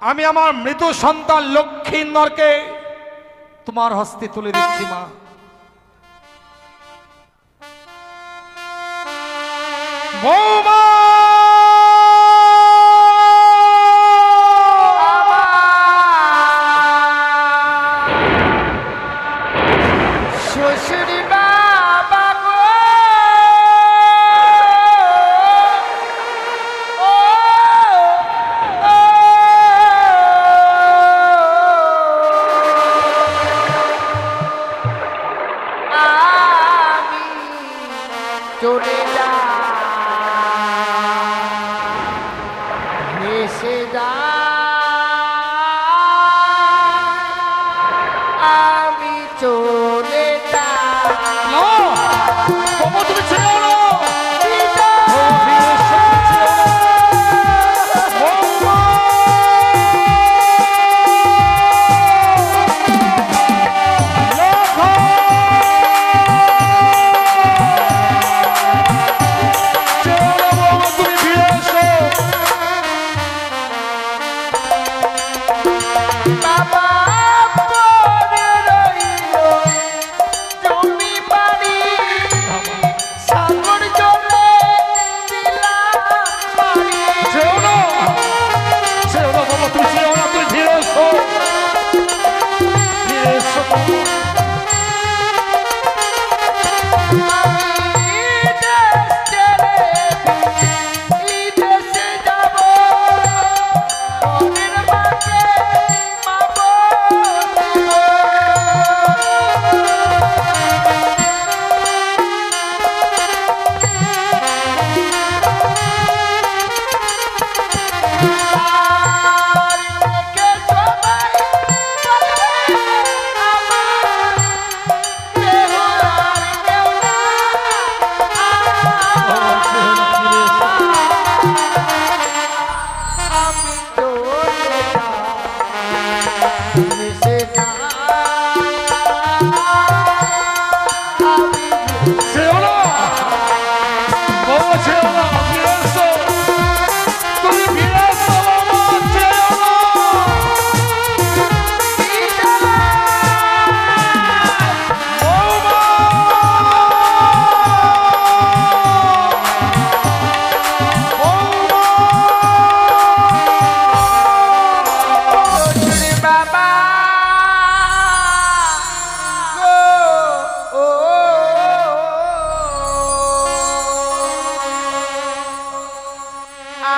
আমি আমার মৃত সন্তান লক্ষ্মীন্দরকে তোমার হস্তে তুলে দিচ্ছি মা। বৌমা শ্বশুরি বাবা গো আমি চলে যা ভেসে যা আমি চলে যা তুমি ছেড়ে দাও।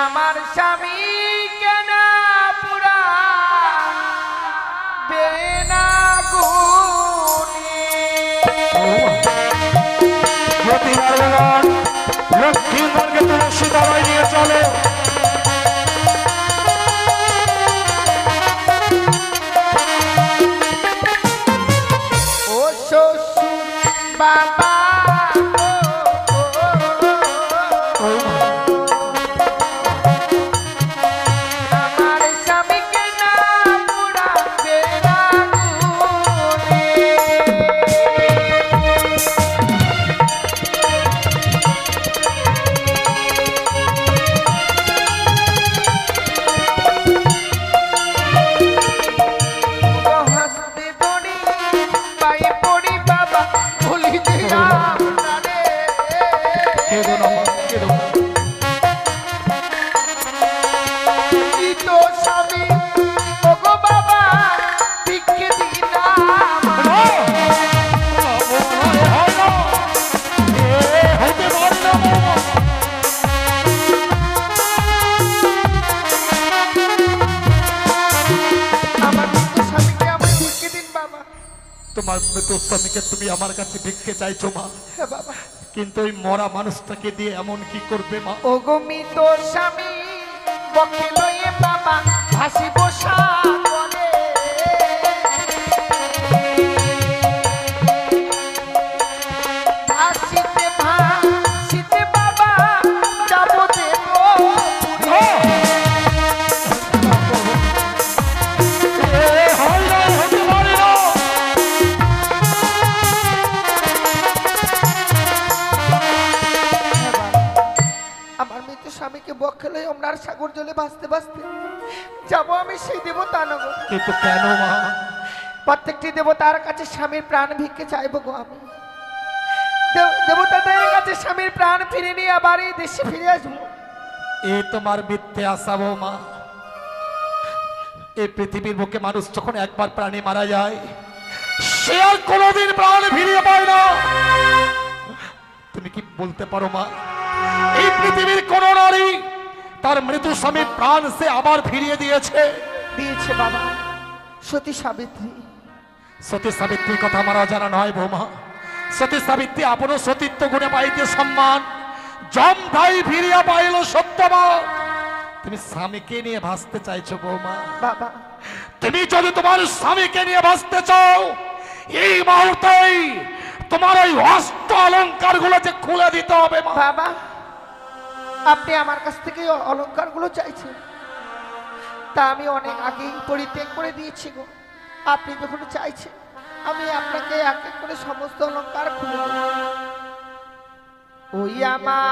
আমার স্বামী কেন পুরা বেনা গুনি লক্ষ্মীন্দরকে তুলসী তলায় নিয়ে চলো। ও শ্বশুর বাবা তোমার মৃত স্বামীকে তুমি আমার কাছে ভিক্ষে চাইছো মা। বাবা কিন্তু ওই মরা মানুষটাকে দিয়ে এমন কি করবে মা? ও গো মৃত স্বামী বকে লয়ে বাবা ভাসি বসা বলে ভাসিতে ভাসিতে বাবা যাব দেব স্বামীকে বক্ষে লই ওমরার সাগর জলে ভাসতে ভাসতে যাবো আমি সেই দেবতা নগর। কিন্তু কেন মা? প্রত্যেকটি দেবতার কাছে স্বামীর প্রাণ ভিক্ষে চাইবো গো আমি। দেবতাদের কাছে স্বামীর প্রাণ ফিরে নিয়ে আবার এই দেশে ফিরে আসবো। এ তোমার মিথ্যে আশা বৌমা। এই পৃথিবীর বুকে মানুষ যখন একবার প্রাণী মারা যায় সে আর কোনোদিন প্রাণ ফিরিয়ে পায় না। তুমি কি বলতে পারো মা, এই পৃথিবীর কোন নারী তার মৃত্যু স্বামী প্রাণ সে আবার ফিরিয়ে দিয়েছে? দিয়েছে বাবা, সতী সাবিত্রী। সতী সাবিত্রীর কথা আমার অজানা নয় বৌমা। সতী সাবিত্রী আপন সতীত্ব গুণে পাইতে সম্মান, জম ভাই ফিরিয়া পাইল সত্যবান। তুমি স্বামীকে নিয়ে ভাসতে চাইছো বৌমা। বাবা, তুমি যদি তোমার স্বামীকে নিয়ে ভাসতে চাও এই মুহূর্তেই তোমার ওই অস্ত্র অলঙ্কার গুলো যে খুলে দিতে হবে মা। বাবা, আপনি আমার কাছ থেকে অলংকার গুলো চাইছেন, তা আমি অনেক আগেই পরিত্যাগ করে দিয়েছি গো। আপনি যখন চাইছেন আমি আপনাকে এক এক করে সমস্ত অলংকার খুলে দেব। ওই আমার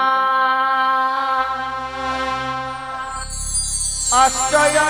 শ্বশুর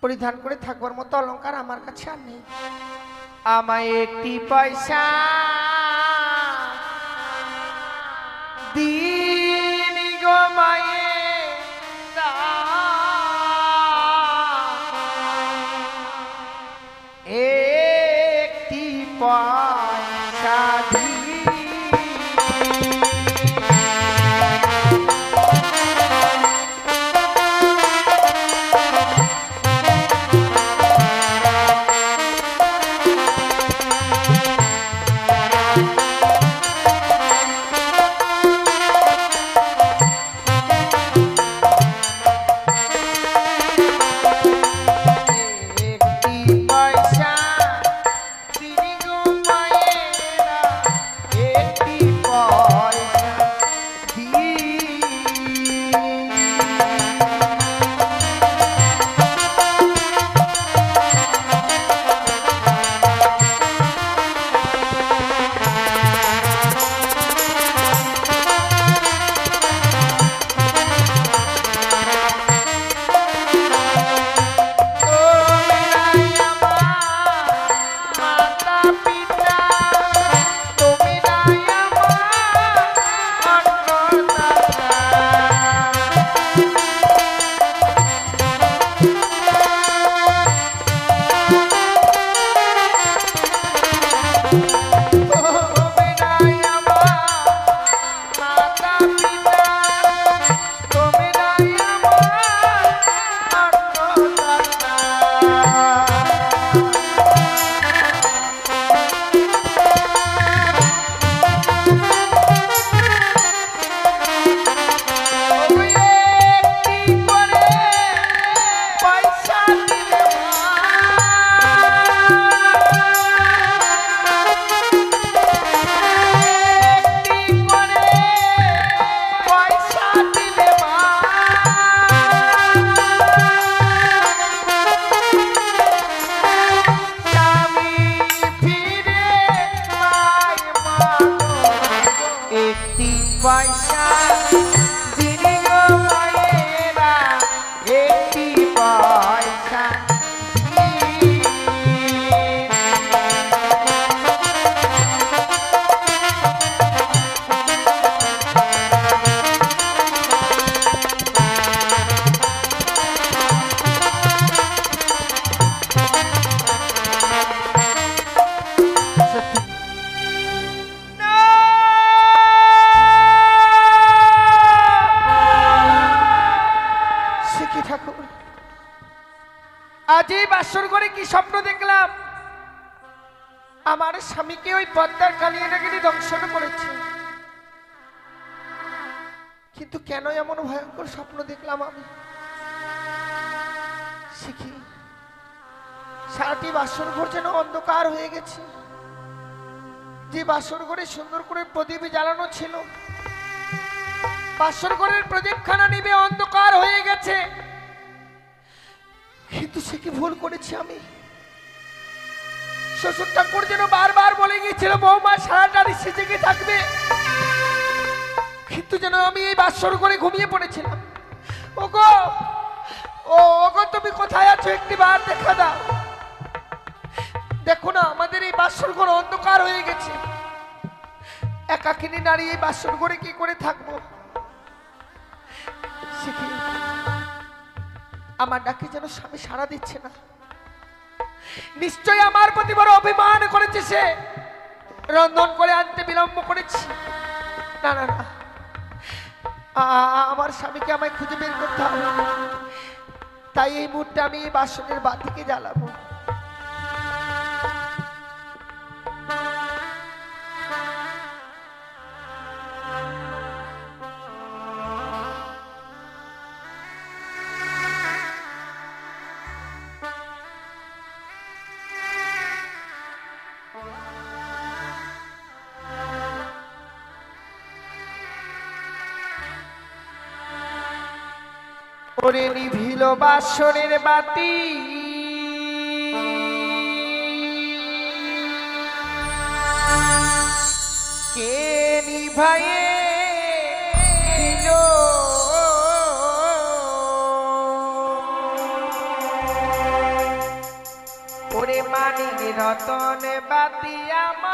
পরিধান করে থাকবার মতো অলংকার আমার কাছে আর নেই। আমায় একটি পয়সা দিন গো মায়ে, একটি পয়সা আজ এই বাসর ঘরে কি স্বপ্ন দেখলাম, আমার স্বামীকে ওই পদ্মার কালিয়ে নাগিনী দংশন করেছে। কিন্তু কেন এমন ভয়ঙ্কর স্বপ্ন দেখলাম আমি? শিখি সারাটি বাসর ঘর যেন অন্ধকার হয়ে গেছে। যে বাসর ঘরে সুন্দর করে প্রদীপ জ্বালানো ছিল, বাসর ঘরের প্রদীপখানা নিবে অন্ধকার হয়ে গেছে। কিন্তু সে কি ভুল করেছি আমি? শ্বশুর ঠাকুর যেন বারবার বলে গিয়েছিল বৌমা সারাটা নিশে জেগে থাকবে, কিন্তু যেন আমি এই বাসর ঘরে ঘুমিয়ে পড়েছিলাম। ওগো ওগো, তুমি কোথায় আছো? একটি বার দেখা দাও। দেখো না আমাদের এই বাসর ঘর অন্ধকার হয়ে গেছে। একাকিনী নারী এই বাসর ঘরে কি করে থাকবো? শিখি আমার ডাকে যেন স্বামী সাড়া দিচ্ছে না। নিশ্চয় আমার প্রতি বড় অভিমান করেছে সে, রন্ধন করে আনতে বিলম্ব করেছি। না না না, আমার স্বামীকে আমায় খুঁজে বের করতে হবে। তাই এই মুহূর্তে আমি এই বাসনের বাতিকে জ্বালাবো। ওরে নিভিল বাসনের বাতি, কে নিভায়ে দিল? ওরে মানিক রতন বাতি আমার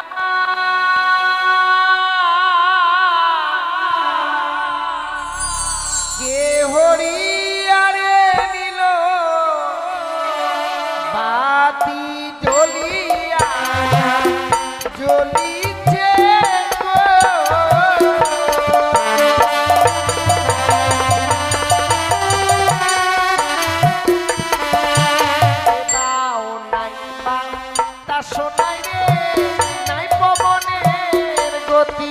কে হরি বাতি জ্বলিয়া জ্বলিছে দাও নাই তা শোনাই রে, নাই পবনের গতি।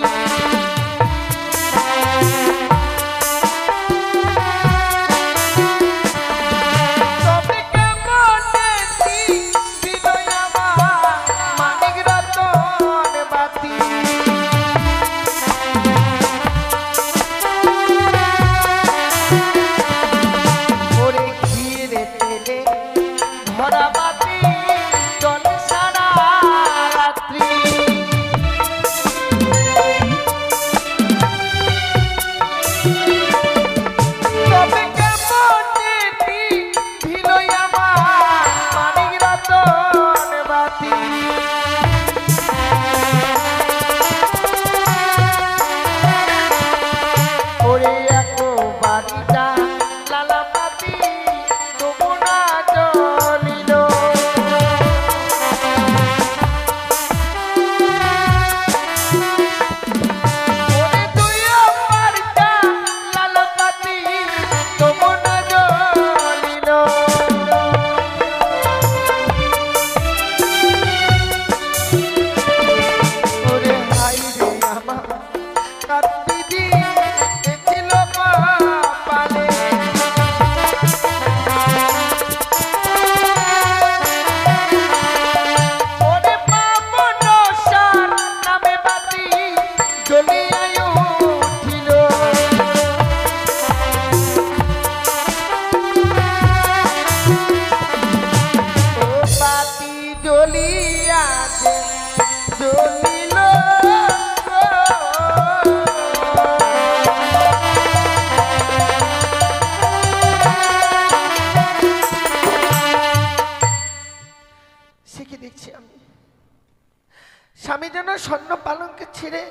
স্বামী যেন স্বর্ণ পালঙ্কে ছেড়ে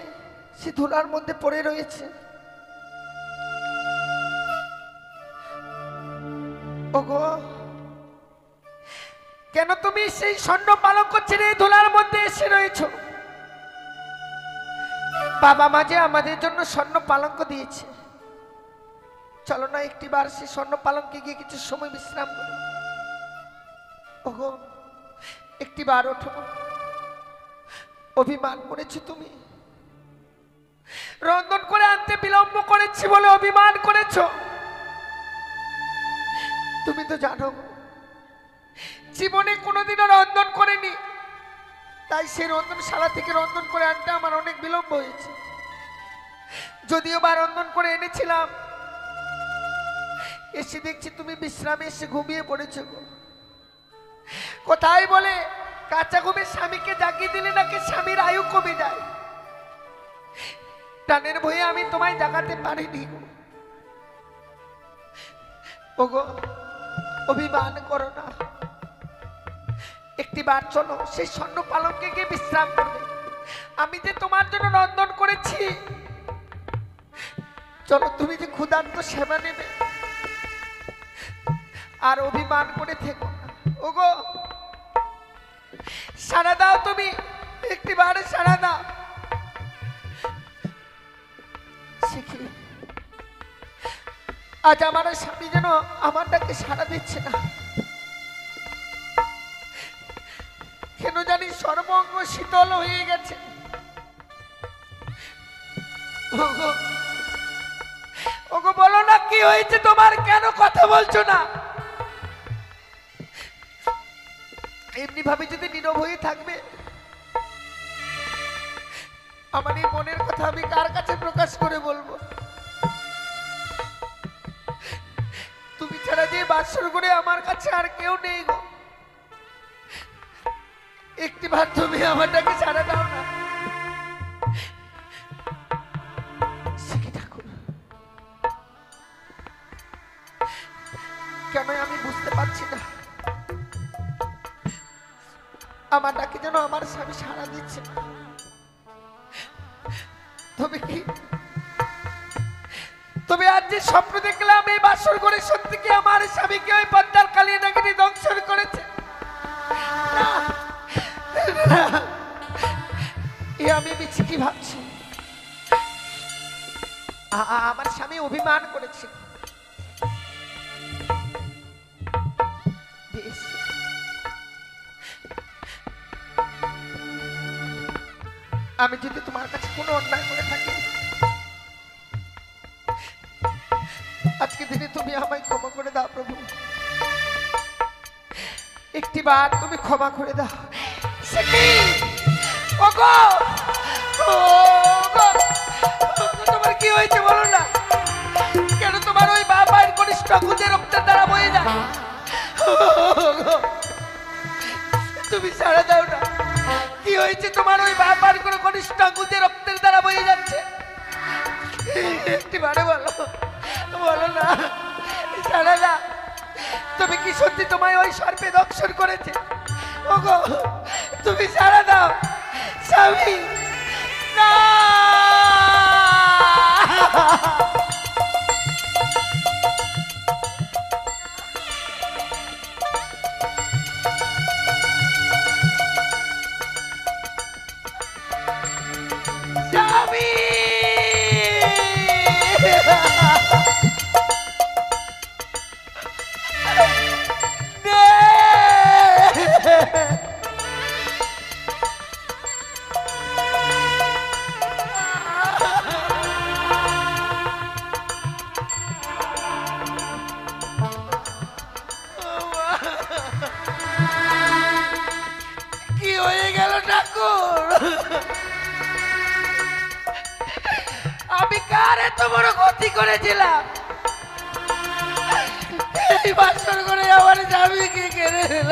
সে ধুলার মধ্যে পড়ে রয়েছে। ওগো, কেন তুমি সেই স্বর্ণ পালঙ্ক ছেড়ে ধুলার মধ্যে এসে রয়েছ? বাবা মা যে আমাদের জন্য স্বর্ণ পালঙ্ক দিয়েছে, চলো না একটিবার সেই স্বর্ণ পালঙ্কে গিয়ে কিছু সময় বিশ্রাম করি। ওগো একটি বার ওঠো, অভিমান করেছি তুমি, রন্ধন করে আনতে বিলম্ব করেছি বলে অভিমান করেছো। তুমি তো জানো জীবনে কোনোদিনও রন্ধন করেনি, তাই সেই রন্ধনশালা থেকে রন্ধন করে আনতে আমার অনেক বিলম্ব হয়েছে। যদিও বা রন্ধন করে এনেছিলাম, এসে দেখছি তুমি বিশ্রামে এসে ঘুমিয়ে পড়েছো গো। কোথায় বলে কাঁচা ঘুমে স্বামীকে জাগিয়ে দিলে নাকি স্বামীর আয়ু কমে যায়। টানের ভয়ে আমি তোমায় জাগাতে পারিনি গো। ওগো অভিমান করো না, একটি বার চলো সেই স্বর্ণ পালঙ্কে গিয়ে বিশ্রাম করবে। আমি যে তোমার জন্য রন্ধন করেছি, চলো তুমি যে ক্ষুধার্ত সেবা নেবে, আর অভিমান করে থেকো না। ওগো সাড়া দাও, তুমি একটি বারে সাড়া দাও। শিখি আজ আমার স্বামী যেন আমার ডাকে সাড়া দিচ্ছে না, কেন জানি সর্বঙ্গ শীতল হয়ে গেছে। ওগো ওগো বলো না কি হয়েছে তোমার, কেন কথা বলছো না? এমনি ভাবে যদি নীরব হয়ে থাকবে, আমার এই মনের কথা আমি কার কাছে প্রকাশ করে বলবো? তুমি ছাড়া যে বাসর করে আমার কাছে আর কেউ নেই গো। একটিবার তুমি আমারটাকে ছাড়া দাও না। ঠাকুর কেন আমি বুঝতে পারছি না, আমার ডাকে যেন আমার স্বামী সাড়া দিচ্ছে না। তবে কি, তবে আজ যে স্বপ্ন দেখলাম এই বাসর করে সত্যি কি আমার স্বামীকে ওই পদ্মার কালিয়ে নাকি দংশন করেছে? এ আমি মিছি কি ভাবছি? আমার স্বামী অভিমান করেছে। বেশ, আমি যদি তোমার কাছে কোনো অন্যায় করে থাকি, আজকে দিনে তুমি আমায় ক্ষমা করে দাও প্রভু। একটি বার তুমি ক্ষমা করে দাও। তোমার কি হয়েছে বলো না, কেন তোমার ওই বাবার কনিষ্ঠ খুঁজে রক্তের দ্বারা বয়ে যায়? তুমি সাড়া দাও না, কি হয়েছে তোমার ওই বাবার কোনো কনিষ্ঠ খুঁজে রক্তের দ্বারা বয়ে যাচ্ছে? একটি বারে বলো, বলো না, সাড়া না। তুমি কি সত্যি তোমায় ওই সর্পে দংশন করেছে? ওগো তুমি সাড়া দাও। স্বামী না, স্বামী কি হয়ে গেল ঠাকুর? আমি কার এত বড় ক্ষতি করেছিলাম? এই বাসর করে আমার স্বামীকে কেড়ে নিল।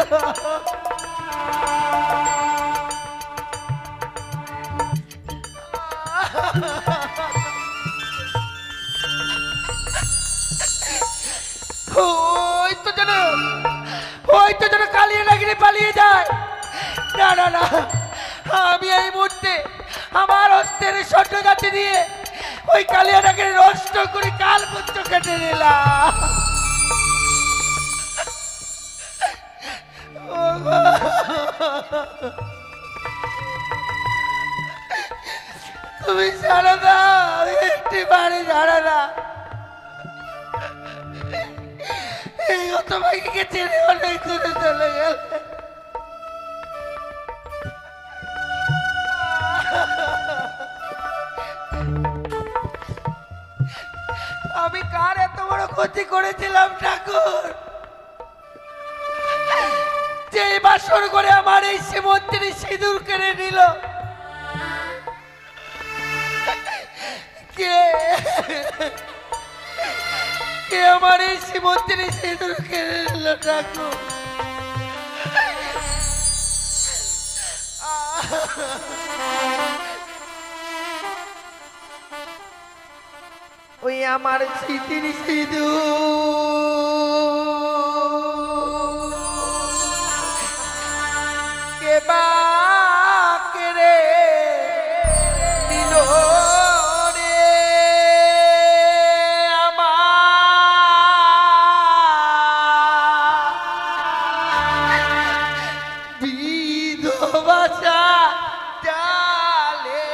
ওই তো যেন কালিয়ে নাগিনে পালিয়ে যায়। না না না, আমি এই মুহূর্তে আমার অস্ত্রের স্বর্ণগাছি দিয়ে ওই কালিয়াটাকে নষ্ট করে কাল পুত্র কেটে নিলাম। তুমি ছাড়ো না, একটি বাড়ি ছাড়ো না। এই হতভাগীকে ছেড়ে অনেক দূরে চলে গেল। আমি কার এত বড় ক্ষতি করেছিলাম ঠাকুর, যে বাসর করে আমার এই শ্রীমন্ত্রী সিঁদুর কেড়ে নিল? কে কে আমার এই শ্রীমন্ত্রী সিঁদুর কেড়ে নিল ঠাকুর? ওই আমার স্মৃতির সিঁদুর কে বা কেড়ে দিল রে আমার বিধবা জালে।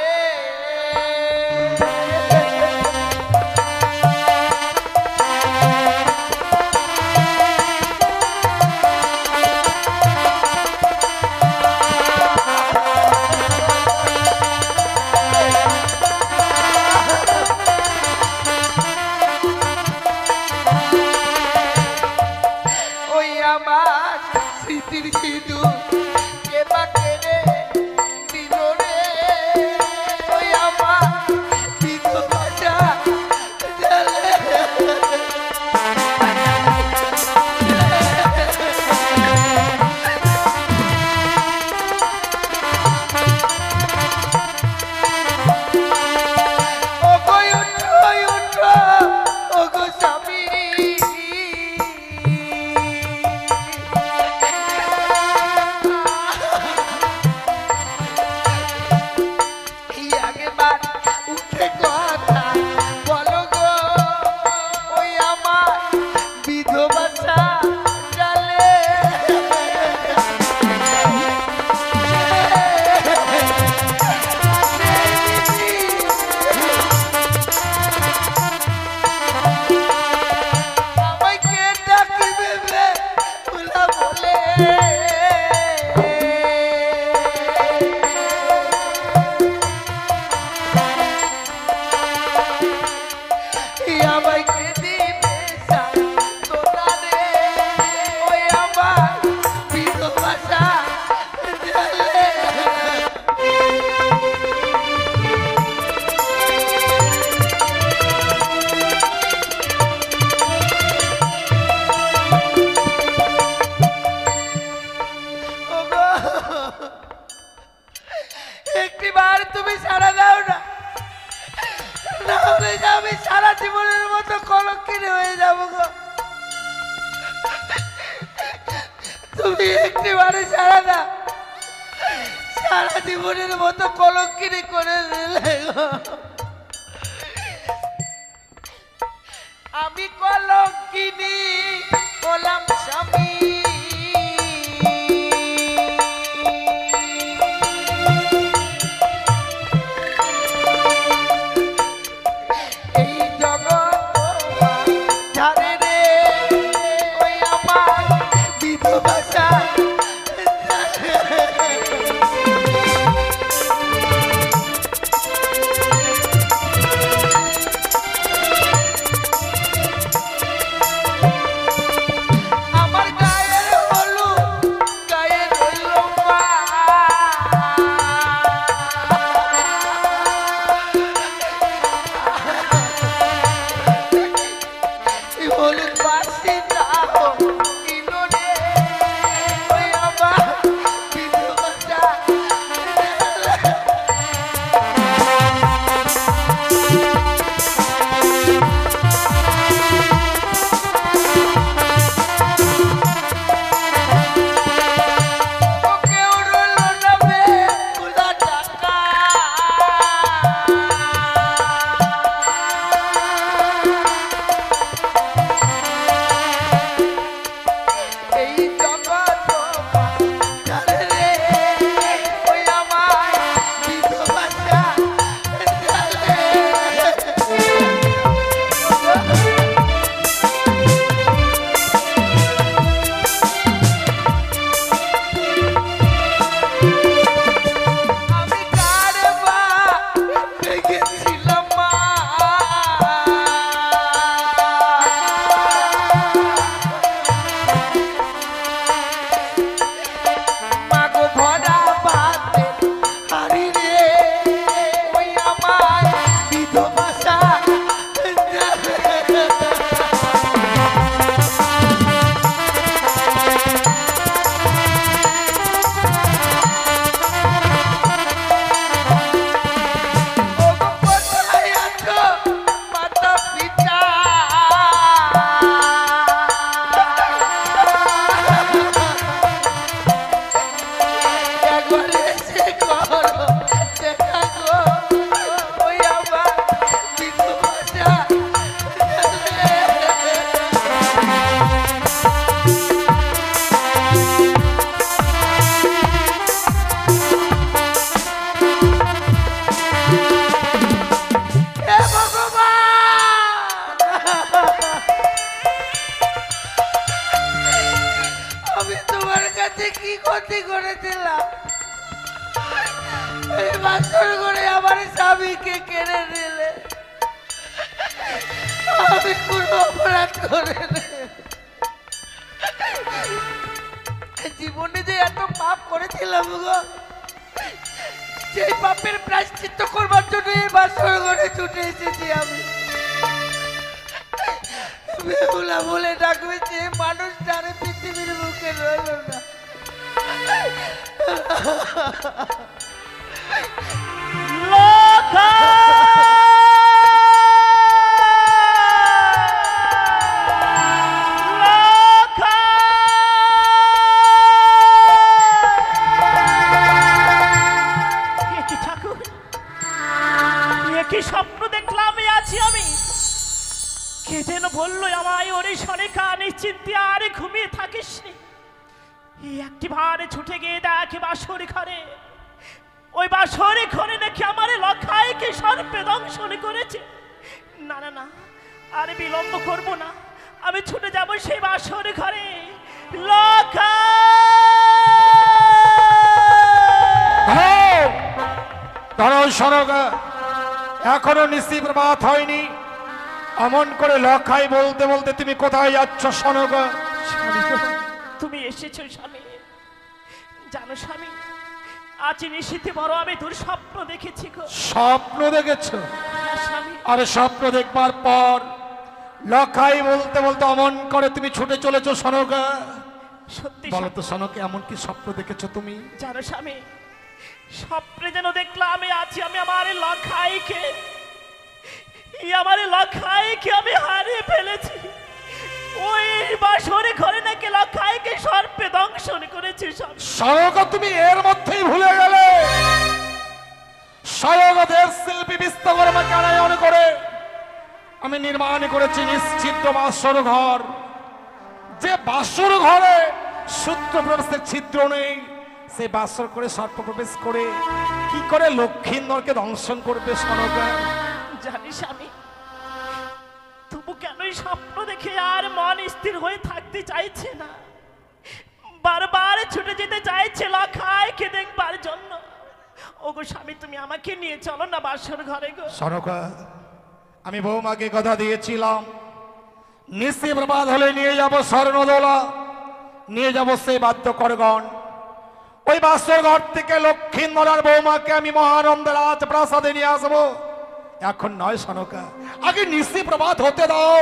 ওই আমার স্মৃতির সিঁদুর কে বা কেড়ে দিল রে, ওই আমার বিধবা জালে। ওগো উঠো ওগো স্বামী, এই আগেবার উঠে কথা বলো গো, ওই আমার বিধবা জালে। আমাকে ডাকিবে ভোলা বলে, আমাকে দিবে সান্ত্বনা রে, ওই আমার বিধবা জালে। ওগো, একটিবার তুমি সাড়া দাও না, না হলে যে আমি সারা জীবনের মতো কলঙ্কিনী হয়ে যাব গো। তুমি একটিবারে সাড়া দাও, সারা জীবনের মতো কলঙ্কিনী করে দিলে গো। আমি কলঙ্কিনী হলাম স্বামী, এই জগৎ জানে রে, ওই আমার বিধবা জালে। আমার গায়ের হলুদ গায়ের লম্বা, এই হলুদ বাসি দাও কিনো রে, ওই আমার বিধবা জালে। কেউ রইল না বেহুলা টাকা, কাছে কি ক্ষতি করে দিলাম? এই বাসর ঘরে আমার স্বামীকে কেড়ে নিলে। আমি কোনো অপরাধ করে জীবনে যে এত পাপ করেছিলাম গো, সেই পাপের প্রায়শ্চিত্ত করবার জন্য এই বাসর ঘরে ছুটে এসেছি আমি। বেহুলা বলে ডাকবে যে মানুষটারে পৃথিবীর মুখে রইল না। কি স্বপ্ন দেখলাম আছি আমি? কে যেন বললো আমায়, ওরে সরেকা নিশ্চিন্তে আর ঘুমিয়ে থাকিস নি। এই একটি ভারে ছুটে গিয়ে দেখে বাসর ঘরে, ওই বাসর ঘরে নাকি আমার লখাইকে সর্পে দংশন করেছে। না না না, আর বিলম্ব করব না, আমি ছুটে যাব সেই বাসর ঘরে। সরগা এখনো নিশি প্রভাত হয়নি, অমন করে লখাই বলতে বলতে তুমি কোথায় যাচ্ছ সনগা? তুমি এসেছো স্বামী। জানো স্বামী, আজ নিশীথে বড় আমি তোর স্বপ্ন দেখেছি গো। স্বপ্ন দেখেছো? হ্যাঁ স্বামী। আরে স্বপ্ন দেখবার পর লখাই বলতে বলতে অমন করে তুমি ছুটে চলেছো সনগা? সত্যি বলো তো সনকে, এমন কি স্বপ্ন দেখেছো তুমি? জানো স্বামী, স্বপ্নে যেন দেখলাম আমি আছি, আমি আমার লখাইকে আমি হারিয়ে ফেলেছি। ওই বাসরে ঘরে নাকি লখাইকে সর্পে দংশন করেছে। সনকা তুমি এর মধ্যেই ভুলে গেলে? সনগদের শিল্পী বিশ্বকর্মাকে আনায়ন করে আমি নির্মাণ করেছি নিশ্চিত বাসর ঘর। যে বাসর ঘরে সূত্র প্রবেশের ছিদ্র নেই, সে বাসর করে সর্প প্রবেশ করে কি করে লক্ষ্মীন্দরকে দংশন করবে সনকা? জানিস আমি তবু কেনই স্বপ্ন দেখে আর মন স্থির হয়ে থাকতে চাইছে না, বারবার ছুটে যেতে চাইছে লখাইকে দেখবার জন্য। ওগো স্বামী, তুমি আমাকে নিয়ে চলো না বাসর ঘরে গো। সনকা, আমি বৌমাকে কথা দিয়েছিলাম নিশি প্রভাত হলে নিয়ে যাব স্বর্ণদোলা, নিয়ে যাব সেই বাদ্যকরগণ। ওই বাসর ঘর থেকে লক্ষ্মীন্দর আর বৌমাকে আমি মহানন্দের রাজ প্রাসাদে নিয়ে আসবো। এখন নয় সনকা, আগে নিশি প্রভাত হতে দাও।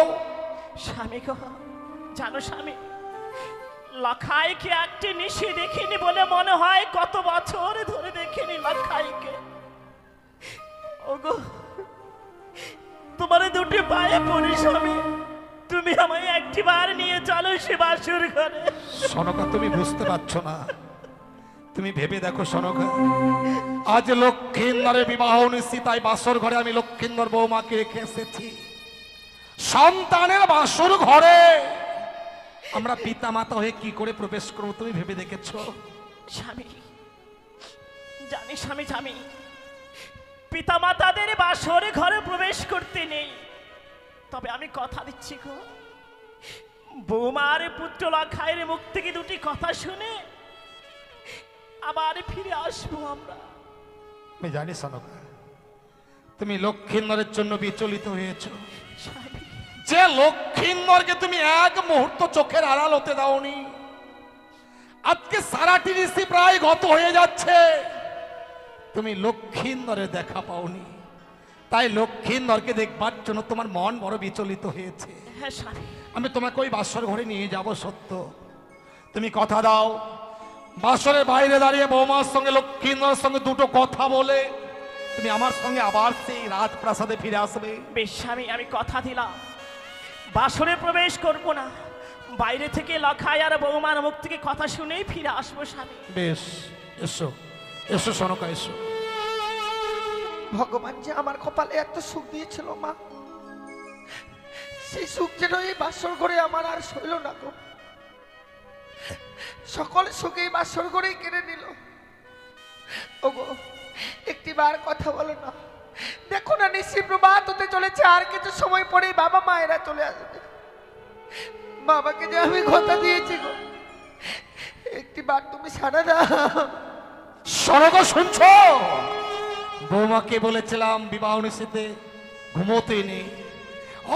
স্বামী গো, জানো স্বামী, লখাইকে একটি নিশি দেখিনি বলে মনে হয় কত বছর ধরে দেখিনি লখাইকে। ওগো, তোমার দুটি পায়ে পড়ি স্বামী, তুমি আমায় একটি বার নিয়ে চলো সে বাসর ঘরে। সনকা, তুমি বুঝতে পারছো না, তুমি ভেবে দেখো সনকা, আজ লক্ষ্মীন্দরের বিবাহ নিশ্চি, তাই বাসর ঘরে আমি লক্ষ্মীন্দর বৌমাকে রেখে এসেছি। সন্তানের বাসর ঘরে আমরা পিতা মাতা হয়ে কি করে প্রবেশ করবো তুমি ভেবে দেখেছো? স্বামী জানি, স্বামী জানি, পিতা মাতাদের বাসর ঘরে প্রবেশ করতে নেই। তবে আমি কথা দিচ্ছি গো, বৌমার পুত্র লখাইয়ের মুখ থেকে দুটি কথা শুনে আবার ফিরে আসবো আমরা। আমি জানি সনকা, তুমি লক্ষ্মীন্দরের জন্য বিচলিত হয়েছ। যে লক্ষ্মীন্দরকে তুমি এক মুহূর্ত চোখের আড়াল হতে দাওনি, আজকে সারাটি ঋষি প্রায় গত হয়ে যাচ্ছে, তুমি লক্ষ্মীন্দরের দেখা পাওনি, তাই লক্ষ্মীন্দরকে দেখবার জন্য তোমার মন বড় বিচলিত হয়েছে। হ্যাঁ স্বামী, আমি তোমাকে ওই বাসর ঘরে নিয়ে যাব সত্য, তুমি কথা দাও বাসরের বাইরে দাঁড়িয়ে বৌমার সঙ্গে লক্ষ্মীন্দরের সঙ্গে দুটো কথা বলে তুমি আমার সঙ্গে আবার সেই রাজপ্রাসাদে ফিরে আসবে। বেশ স্বামী, আমি কথা দিলাম বাসরে প্রবেশ করব না, বাইরে থেকে লখাই আর বৌমার মুখ থেকে কথা শুনেই ফিরে আসবো স্বামী। বেশ, এসো এসো সনকা, এসো। ভগবান যে আমার কপালে এত সুখ দিয়েছিল মা, সেই সুখ যেন এই বাসর ঘরে আমার আর সইল না গো। সকল সুখে বাসর ঘরেই কেড়ে নিল। ওগো, একটি বার কথা বলো না, দেখো না নিশি প্রভাত হতে চলেছে, আর কিছু সময় পরেই বাবা মায়েরা চলে আসবে। বাবাকে যে আমি কথা দিয়েছি গো, একটি একটি বার তুমি সাড়া দাও। সনক শুনছ? বৌমাকে বলেছিলাম বিবাহ নিষেধে ঘুমোতে নেই,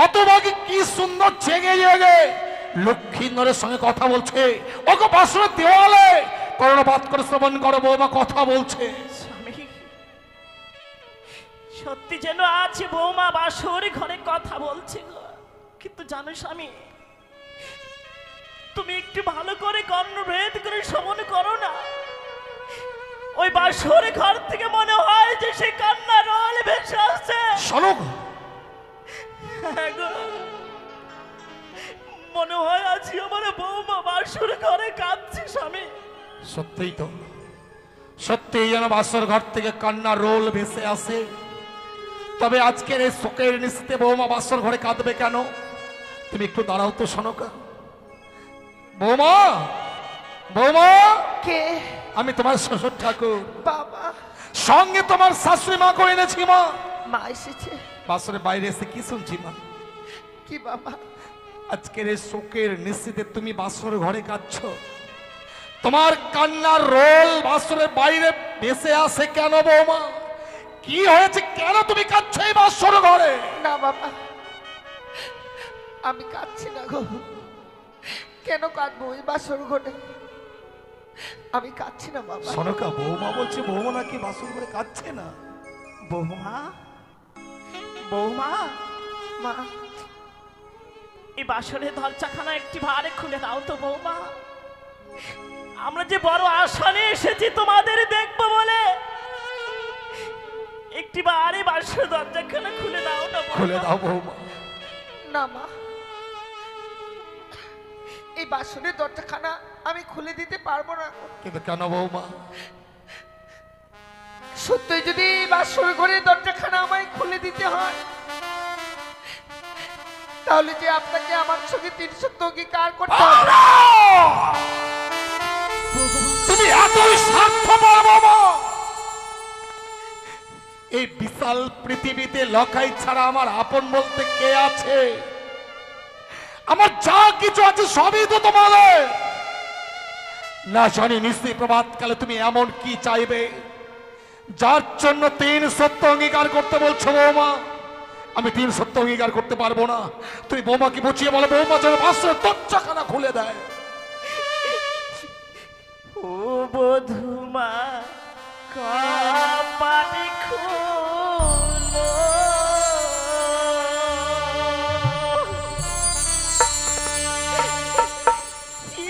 অতভাগে কি সুন্দর জেগে জেগে লক্ষ্মীন্দরের সঙ্গে কথা বলছে। ওকে বাসনের দেওয়ালে কর্ণপাত করে শ্রবণ করো, বৌমা কথা বলছে। স্বামী, সত্যি যেন আছে বৌমা বাসর ঘরে কথা বলছে গো। কিন্তু জানো স্বামী, তুমি একটু ভালো করে কর্ণভেদ করে শ্রবণ করো না। ওই বাসর ঘর থেকে মনে হয় যে সে কান্না রোল ভেসে আসছে। সনক, হ্যাঁ গো, মনে হয় আজ আমার বৌমা বাসর ঘরে কাঁদছে স্বামী। সত্যিই তো, সত্যিই যেন বাসর ঘর থেকে কান্না রোল ভেসে আসে। তবে আজকের এই শোকের নিশ্চিতে বৌমা বাসর ঘরে কাঁদবে কেন? তুমি একটু দাঁড়াও তো সনকা। বৌমা, বৌমা, কে? আমি তোমার শ্বশুর ঠাকুর, বাবা। সঙ্গে তোমার শাশুড়ি মা করে এনেছি। মা, মা এসেছে? বাসরের বাইরে এসে কি শুনছি মা? কি বাবা? আজকের এই শোকের নিশ্চিতে তুমি বাসর ঘরে কাঁদছ। তোমার কান্নার রোল বাসরের বাইরে ভেসে আসে কেন বৌমা? কি হয়েছে, কেন তুমি কাঁদছো এই বাসর ঘরে? না বাবা, আমি কাঁদছি না গো। কেন কাঁদবো এই বাসর ঘরে? আমি কাঁদছি না বাবা। সনকা, বৌমা বলছে বৌমা নাকি বাসর ঘরে কাঁদছে না। বৌমা, বৌমা, মা, এই বাসরের দরজাখানা একটি ভারে খুলে দাও তো বৌমা। আমরা যে বড় আশা নিয়ে এসেছি তোমাদের দেখবো বলে, একটি বারে বাসরের দরজাখানা খুলে দাও না বৌমা। খুলে দাও বৌমা। না মা, এই বাসনের দরজাখানা আমি খুলে দিতে পারবো না। কিন্তু কেন বৌমা? সত্যি যদি এই বাসর ঘরের দরজাখানা আমায় খুলে দিতে হয়, তাহলে যে আপনাকে আমার সঙ্গে ৩ সত্য অঙ্গীকার করতে হবে। তুমি এতই স্বার্থপর বৌমা! এই বিশাল পৃথিবীতে লকাই ছাড়া আমার আপন বলতে কে আছে? আমার যা কিছু আছে সবই তো তোমাদের। না জানি নিশ্চয়ই প্রভাতকালে তুমি এমন কি চাইবে যার জন্য ৩ সত্য অঙ্গীকার করতে বলছো বৌমা। আমি ৩ সত্য অঙ্গীকার করতে পারবো না। তুমি বৌমাকে বুঝিয়ে বলো, বৌমা যেন বাসরের দরজাখানা খুলে দেয়। ও বধুমা কপাটি খুলো,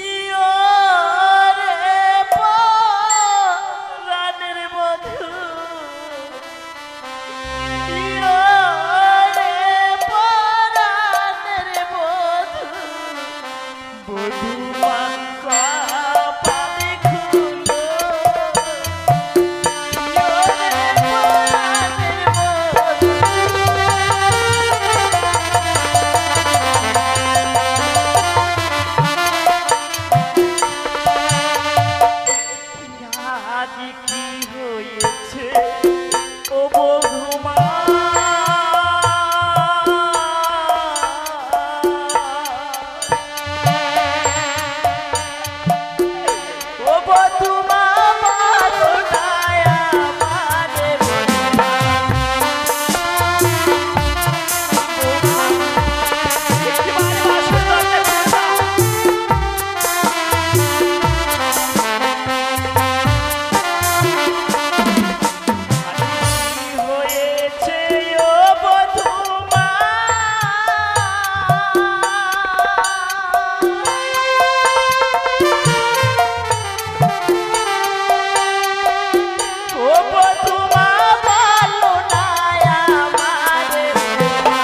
ইয়োরে পরাণের বধূ, ইয়োরে পরাণের বধূ, বধুমা কপাটি খুলো, ইয়োরে পরাণের বধূ। আজ কি হয়েছে ও বধুমা? ও বধুমা বলো না আমারে বধুমা। একটিবারে বাসর দরজা খুলে দাও। কি হয়েছে ও বধুমা? ও বধুমা বলো না আমারে বধুমা।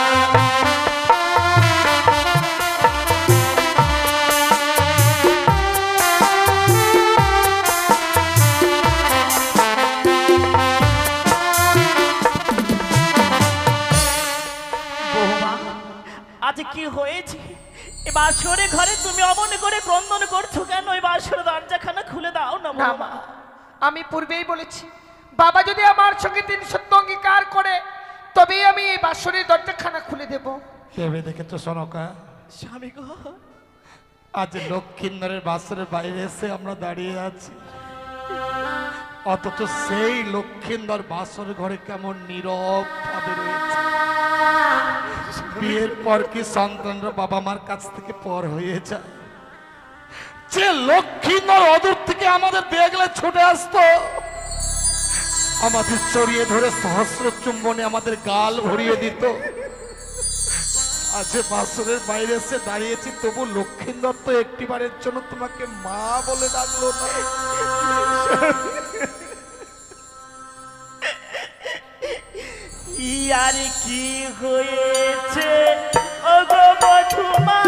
বৌমা, আজ কি হয়েছে? এ বাসরে ঘরে তুমি অমন করে ক্রন্দন করছো কেন? ওই বাসর দরজাখানা খুলে দাও না না বৌমা। মা, আমি পূর্বেই বলেছি বাবা যদি আমার সঙ্গে ৩ সত্য অঙ্গীকার করে তবেই আমি এই বাসনের দরজাখানা খুলে দেব। ভেবে দেখেছো সনকা? স্বামী গো, আজ লক্ষ্মীন্দরের বাসরের বাইরে এসে আমরা দাঁড়িয়ে আছি, অথচ সেই লক্ষ্মীন্দর বাসর ঘরে কেমন নীরব ভাবে রয়েছে। বিয়ের পর কি সন্তানরা বাবা মার কাছ থেকে পর হয়ে যায়? যে লক্ষ্মীন্দর অদূর থেকে আমাদের দেখলে ছুটে আসতো, আমাদের চড়িয়ে ধরে সহস্র চুম্বনে আমাদের গাল ভরিয়ে দিত, আজ বাসরের বাইরে এসে দাঁড়িয়েছি, তবু লক্ষ্মীন্দর তো একটিবারের জন্য তোমাকে মা বলে ডাকলো না। ইয়ার কি হয়েছে ওগো মধুমা,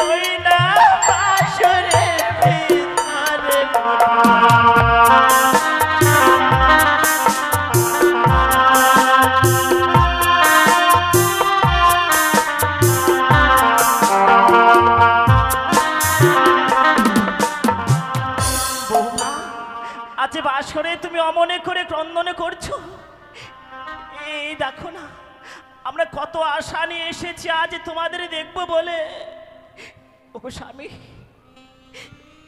ওই না বাসরের ভিতরে আজ বাসরে তুমি অমনে করে ক্রন্দনে করছো। এই দেখো না, আমরা কত আশা নিয়ে এসেছি আজ তোমাদের দেখবো বলে। ও স্বামী,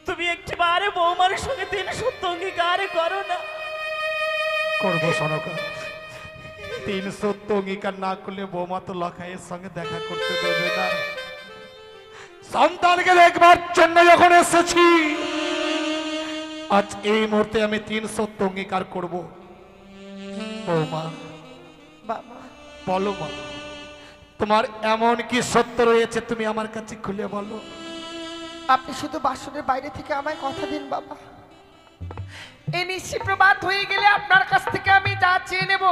তুমি একটিবারে বৌমার সঙ্গে 3 সত্য অঙ্গীকার করো না। করবো সনকা, 3 সত্য অঙ্গীকার না করলে বৌমা তো লখাইয়ের সঙ্গে দেখা করতে দেবে না। সন্তানকে দেখবার জন্য যখন এসেছি, আজ এই মুহূর্তে আমি 3 সত্য অঙ্গীকার করব। বৌমা, বাবা, বলো মা, তোমার এমন কি সত্য রয়েছে তুমি আমার কাছে খুলে বলো। আপনি শুধু বাসনের বাইরে থেকে আমায় কথা দিন বাবা। এই নিশি প্রভাত হয়ে গেলে আপনার কাছ থেকে আমি যা চেয়ে নেব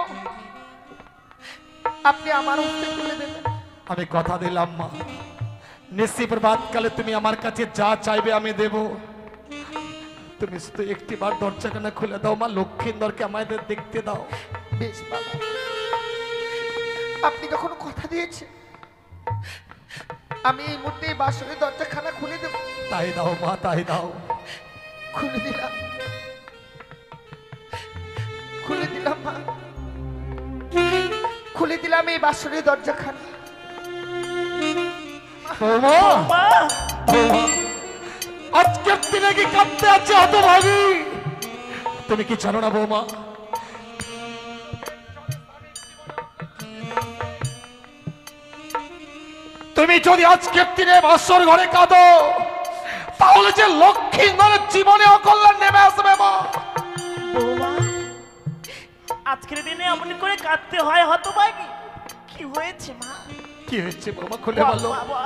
আপনি আমার হস্তে তুলে দেবেন। আমি কথা দিলাম মা, নিশি প্রভাতকালে তুমি আমার কাছে যা চাইবে আমি দেব। তুমি শুধু একটিবার দরজাখানা খুলে দাও মা, লক্ষ্মীন্দরকে আমাদের দেখতে দাও। বেশ বাবা, আপনি যখন কথা দিয়েছেন আমি এই মুহূর্তে এই বাসনের দরজাখানা খুলে দেব। তাই দাও মা, তাই দাও। খুলে দিলাম, খুলে দিলাম মা, খুলে দিলাম এই বাসনের দরজাখানা। বৌমা, মা, বৌমা, আজকের দিনে কি কাঁদতে আছে হতভাগী? তুমি কি জানো না বৌমা, তুমি যদি আজকের দিনে বাসর ঘরে কাঁদো, তাহলে যে লক্ষ্মীন্দরের জীবনে অকল্যাণ নেমে আসবে মা। বৌমা, আজকের দিনে এমন করে কাঁদতে হয় হতভাগী? কি হয়েছে মা? কি হয়েছে বৌমা, খুলে বলো। বাবা,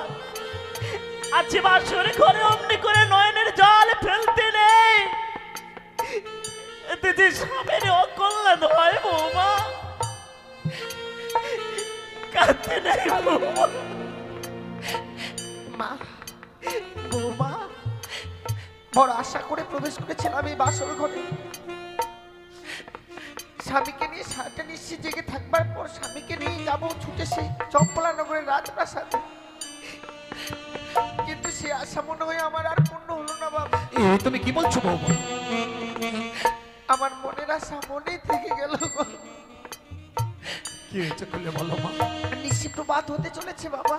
আজ বাসরে ঘরে অমনি করে নয়নের জল ফেলতে নেই, এতে যে স্বামীর অকল্যাণ হয় বৌমা। কাঁদতে নেই বৌমা। মা, বৌমা, বড় আশা করে প্রবেশ করেছিলাম এই বাসর ঘরে। স্বামীকে নিয়ে সারাটা নিশ্চিত জেগে থাকবার পর স্বামীকে নিয়ে যাবো ছুটে সেই চম্পলা নগরের রাজপ্রাসাদে, কিন্তু সে আশা মনে হয় আমার আর পূর্ণ হলো না বাবা। তুমি কি বলছো বৌমা? আমার মনের আশা মনেই থেকে গেল। কি হয়েছে খুলে বলো মা। নিশি প্রভাত হতে চলেছে বাবা,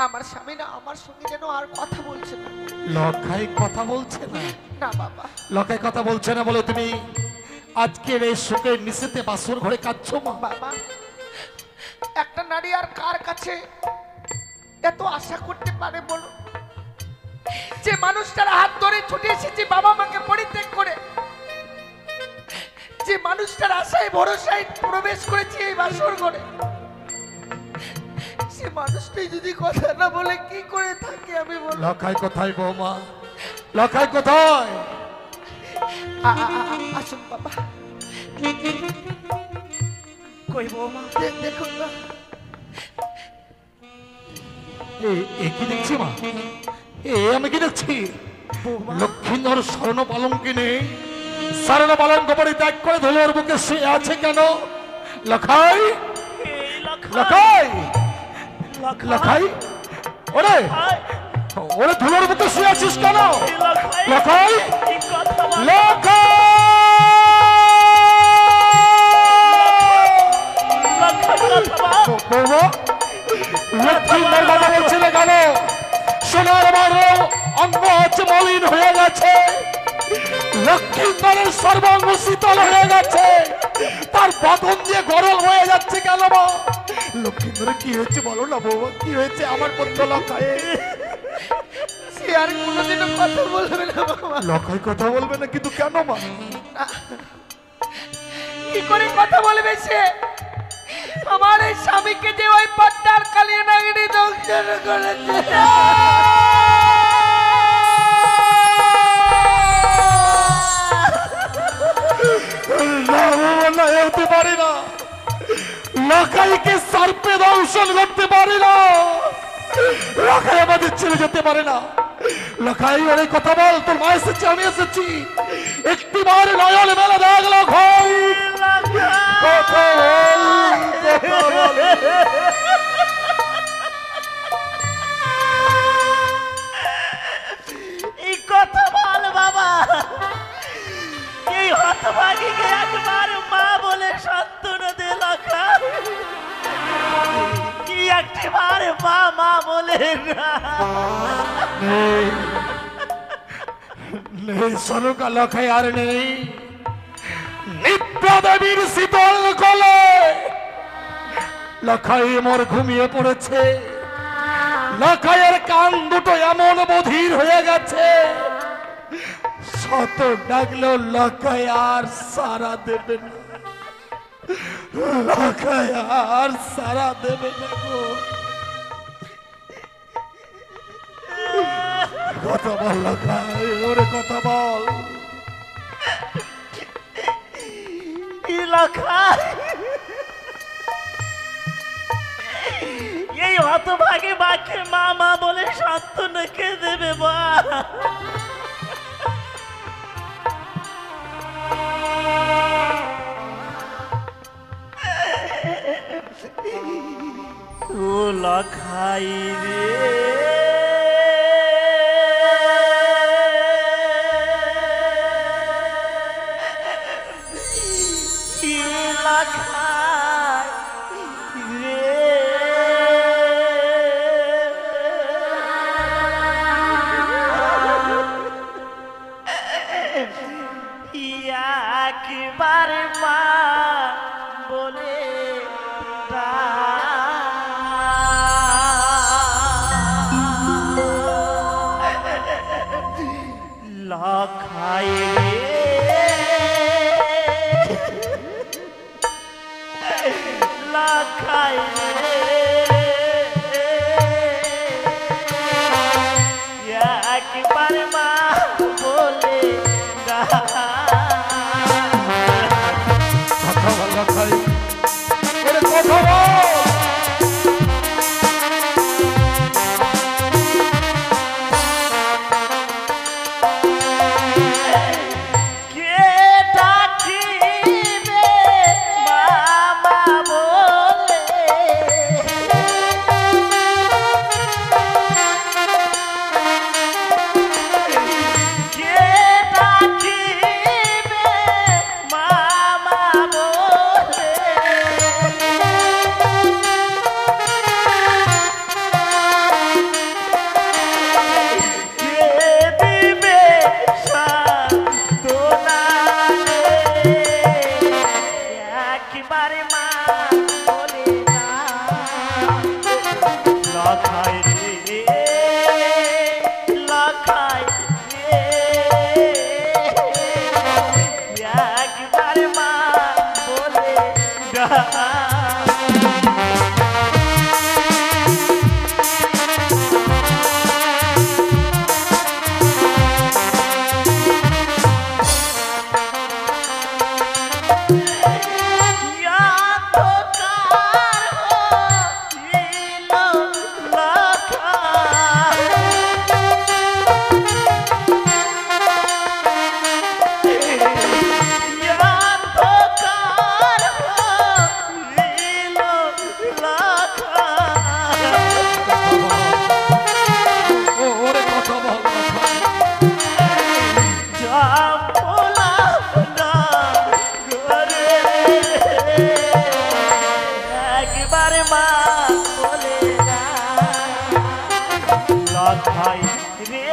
আমার স্বামী না আমার সঙ্গে যেন আর কথা বলছে না। লখাই কথা বলছে না? না বাবা, লখাই কথা বলছে না বলে তুমি আজকের এই শোকের নিচেতে বাসর ঘরে কাঁদছো মা? বাবা, একটা নারী আর কার কাছে এত আশা করতে পারে বলো? যে মানুষটার হাত ধরে ছুটে এসেছে বাবা মাকে পরিত্যাগ করে, যে মানুষটার আশায় ভরসায় প্রবেশ করেছে এই বাসর ঘরে, সে মানুষটাই যদি কথা না বলে কি করে থাকে আমি বল। লখাই কোথায় বৌমা, লখাই কোথায়? আসুন বাবা, কই বৌমা? দেখুন না, এ কি দেখছি মা? আমি কি দেখছি? লক্ষ্মীন্দর স্বর্ণ পালঙ্কিনী স্বর্ণ পালঙ্ক পরিত্যাগ করে ধুলোর বুকে শুয়ে আছে কেন? লখাই, এই লখাই, লখাই, লখাই, ওরে ওরে ধুলোর বুকে শুয়ে আছিস কেন? লখাই, লখাই, কি কথা বল? লখাই। লক্ষ্মীন্দরের সর্বাঙ্গ শীতল হয়ে গেছে, তার বদন দিয়ে গরম হয়ে যাচ্ছে কেন মা? লক্ষ্মীন্দরের কি হয়েছে বলো না বৌমা, কি হয়েছে আমার পুত্র লক্ষায়? সে আর কোনোদিনও কথা বলবে না বাবা। লক্ষায় কথা বলবে না, কিন্তু কেন মা? কি করে কথা বলবে সে? আমার এই স্বামীকে যে ওই পদ্মার কালিয়া নাগিনী দংশন করেছে। না বাবা, না, এ হতে পারে না। লক্ষাইকে সার্পে দংশন করতে পারে না। লক্ষাই আমাদের ছেড়ে যেতে পারে না। লক্ষাই অনেক কথা বল, তোর মা এসেছে, আমি এসেছি, একটিবার নয়ন মেলা দেখ লক্ষাই, কথা বল, কথা বল। এই কথা বল বাবা, এই হতভাগীকে একবার মা বলে সান্ত্বনা দে লক্ষা। কি একটিবার মা মা বলে না। নেই, নেই সরকা লক্ষাই আর নেই। নিত্যা দেবীর শীতল কোলে লক্ষাই মোর ঘুমিয়ে পড়েছে। লক্ষাইয়ের কান দুটো এমন বধির হয়ে গেছে, শত ডাকলেও লক্ষাই আর সারা দেবে না। লক্ষাই আর সারা দেবে না গো। কথা বল লক্ষাই, ওরে কথা বল। লক্ষাই, এই হতভাগী মাকে মা মা বলে সান্ত্বনা কে দেবে মা? ও লক্ষাই রে, একবার মা বলে লক্ষাই লক্ষাই একবার মা বলে কথা বল লক্ষাই, ওরে কথা বল। লক্ষাই রে,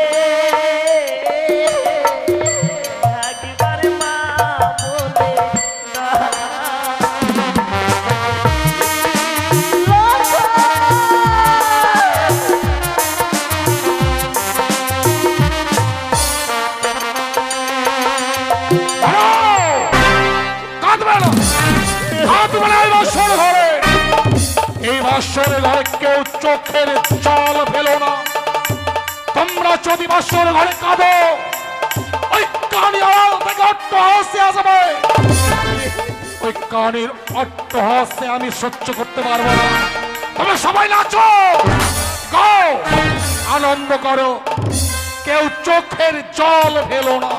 বাসর ঘরে, এই বাসর ঘরে কেউ চোখের জল ফেলো না। তোমরা যদি বাসর ঘরে কাঁদো, ওই কানি আড়াল থেকে অট্টহাসি আসবে। ওই কানির অট্টহাসি আমি সহ্য করতে পারবো না। তোমরা সবাই নাচো, গাও, আনন্দ করো, কেউ চোখের জল ফেলো না।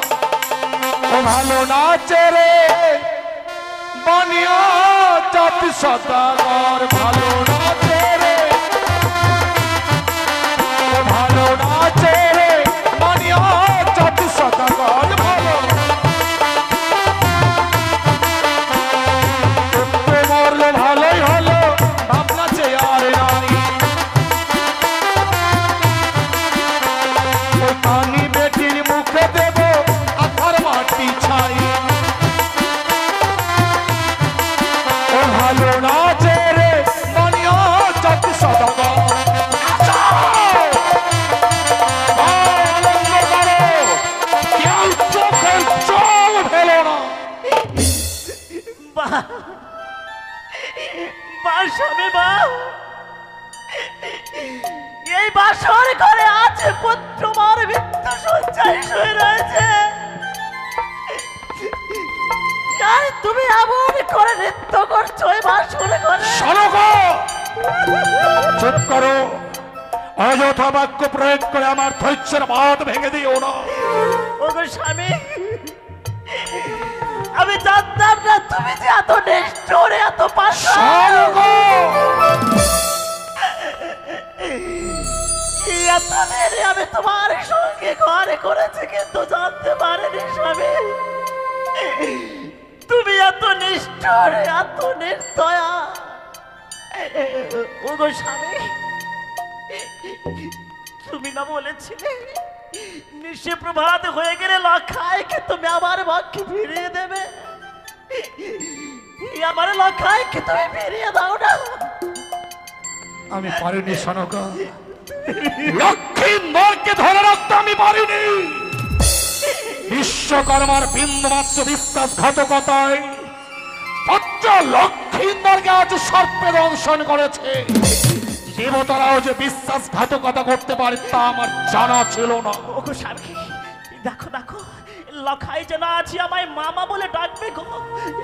ও ভালো নাচে রে বানিয়া জাতি সদাগর, ভালো নাচে রে, ও ভালো নাচে রে বানিয়া জাতি সদাগর, ভালো মরলো ভালোই হলো, ভাবনা চে আর নাই। ওই কানি বেটির মুখে দেব আধার মাটি ছাই। ও ভালো নাচে রে বানিয়া জাতি সদাগর, আনন্দ করো, কেউ চোখের জল ফেলো না। বা স্বামী বা, এই বাসর ঘরে আছে পুত্র মার মৃত্যু সঞ্চয় শুয়ে রয়েছে। আর তুমি এমন করে নৃত্য করছো এই বাসর ঘরে। শোনো গো, চুপ করো, অযথা বাক্য প্রয়োগ করে আমার ধৈর্যের বাঁধ ভেঙে দিও না। ওগো স্বামী, আমি জানতাম না তুমি যে এত নিষ্ঠুর, এত পাষাণ। শোনো গো, এত দেরি আমি তোমার সঙ্গে ঘরে করেছি, কিন্তু জানতে পারিনি স্বামী তুমি এত নিষ্ঠুর, এত নির্দয়া। ওগো স্বামী, তুমি না বলেছিলে নিশে প্রভাত হয়ে গেলে লক্ষায়কে তুমি আমার পক্ষে ফিরিয়ে দেবে? আমার লক্ষায়কে তুমি ফিরিয়ে দাও না। আমি পারিনি সনকা, লক্ষ্মী নরকে ধরে রাখতে আমি পারিনি। বিশ্বকর্মার বিন্দুমাত্র বিশ্বাসঘাতকতায় পত্র লক্ষ্মীন্দরকে আজ সর্পে দংশন করেছে। দেবতারাও যে বিশ্বাসঘাতকতা করতে পারে তা আমার জানা ছিল না। ওগো স্বামী, দেখো দেখো, লখাই যেন আছি আমায় মামা বলে ডাকবে গো।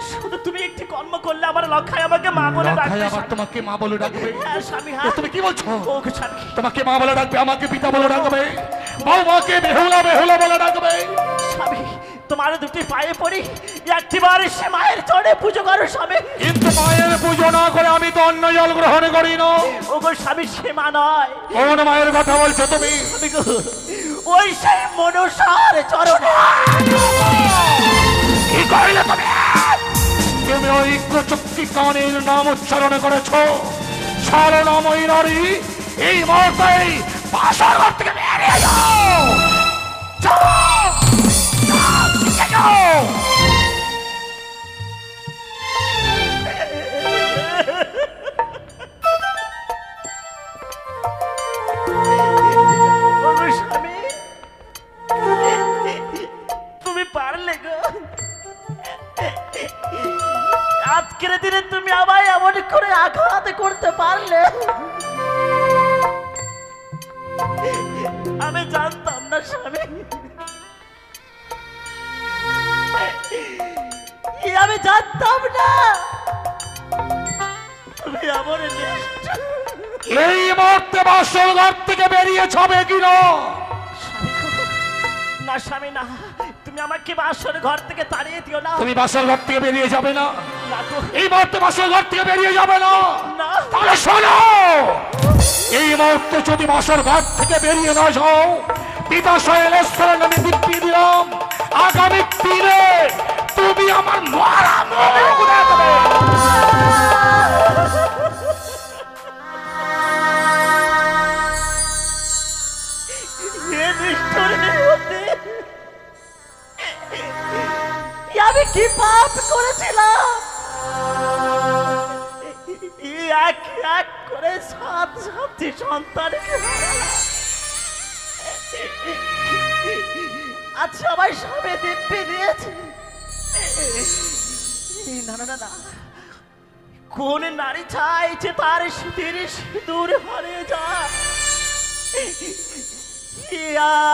শুধু তুমি একটি কর্ম করলে আমার লখাই আমাকে মা বলে ডাকবে। আবার তোমাকে মা বলে ডাকবে? হ্যাঁ স্বামী, এ হ্যাঁ। তুমি কি বলছো? ওগো স্বামী, তোমাকে মা বলে ডাকবে, আমাকে পিতা বলে ডাকবে, বৌমাকে বেহুলা বেহুলা বলে ডাকবে। স্বামী তোমার দুটি পায়ে পড়ি, একটিবার সে মায়ের চরণে পুজো করো স্বামী। কিন্তু মায়ের পুজো না করে আমি তো অন্য জল গ্রহণ করি না। ওগো স্বামী, সে মা নয়। কোন মায়ের কথা বলছো তুমি? স্বামী গো, ওই সেই মনসার চরণে। কি কইলে তুমি? তুমি ওই চুক্তি কানের নাম উচ্চারণ করেছ। সারনাময়ী নারী, এই মুহূর্তেই বাসর ঘর থেকে বেরিয়ে যাও। যাও, যাও, দিকে যাও। ওগো স্বামী, তুমি পারলে গো। আজকের দিনে তুমি আমায় এমন করে আঘাত করতে পারলে। আমি জানতাম না স্বামী, আমি জানতাম না তুমি এমন নিষ্ঠুর। এই মুহূর্তে বাসর ঘর থেকে বেরিয়ে যাবে কিনা? না স্বামী না, তুমি আমাকে বাসর ঘর থেকে তাড়িয়ে দিও না। তুমি বাসর ঘর থেকে বেরিয়ে যাবে না? না গো। এই মুহূর্তে বাসর ঘর থেকে বেরিয়ে যাবে না? না। তাহলে শোনো, এই মুহূর্তে যদি বাসর ঘর থেকে বেরিয়ে না যাও, পিতা শৈলেশ্বরের নামে দিব্যি দিলাম, আগামী দিনে তুমি আমার মরা মুখ দেখবে। আমি কি পাপ করেছিলাম? এক এক করে সাত সাতটি সন্তানকে আচ্ছা আমার সবে দিব্যি দিয়েছে। না না না না, কোন নারী চাইছে তার শীতের সিঁদুর হারিয়ে যায়?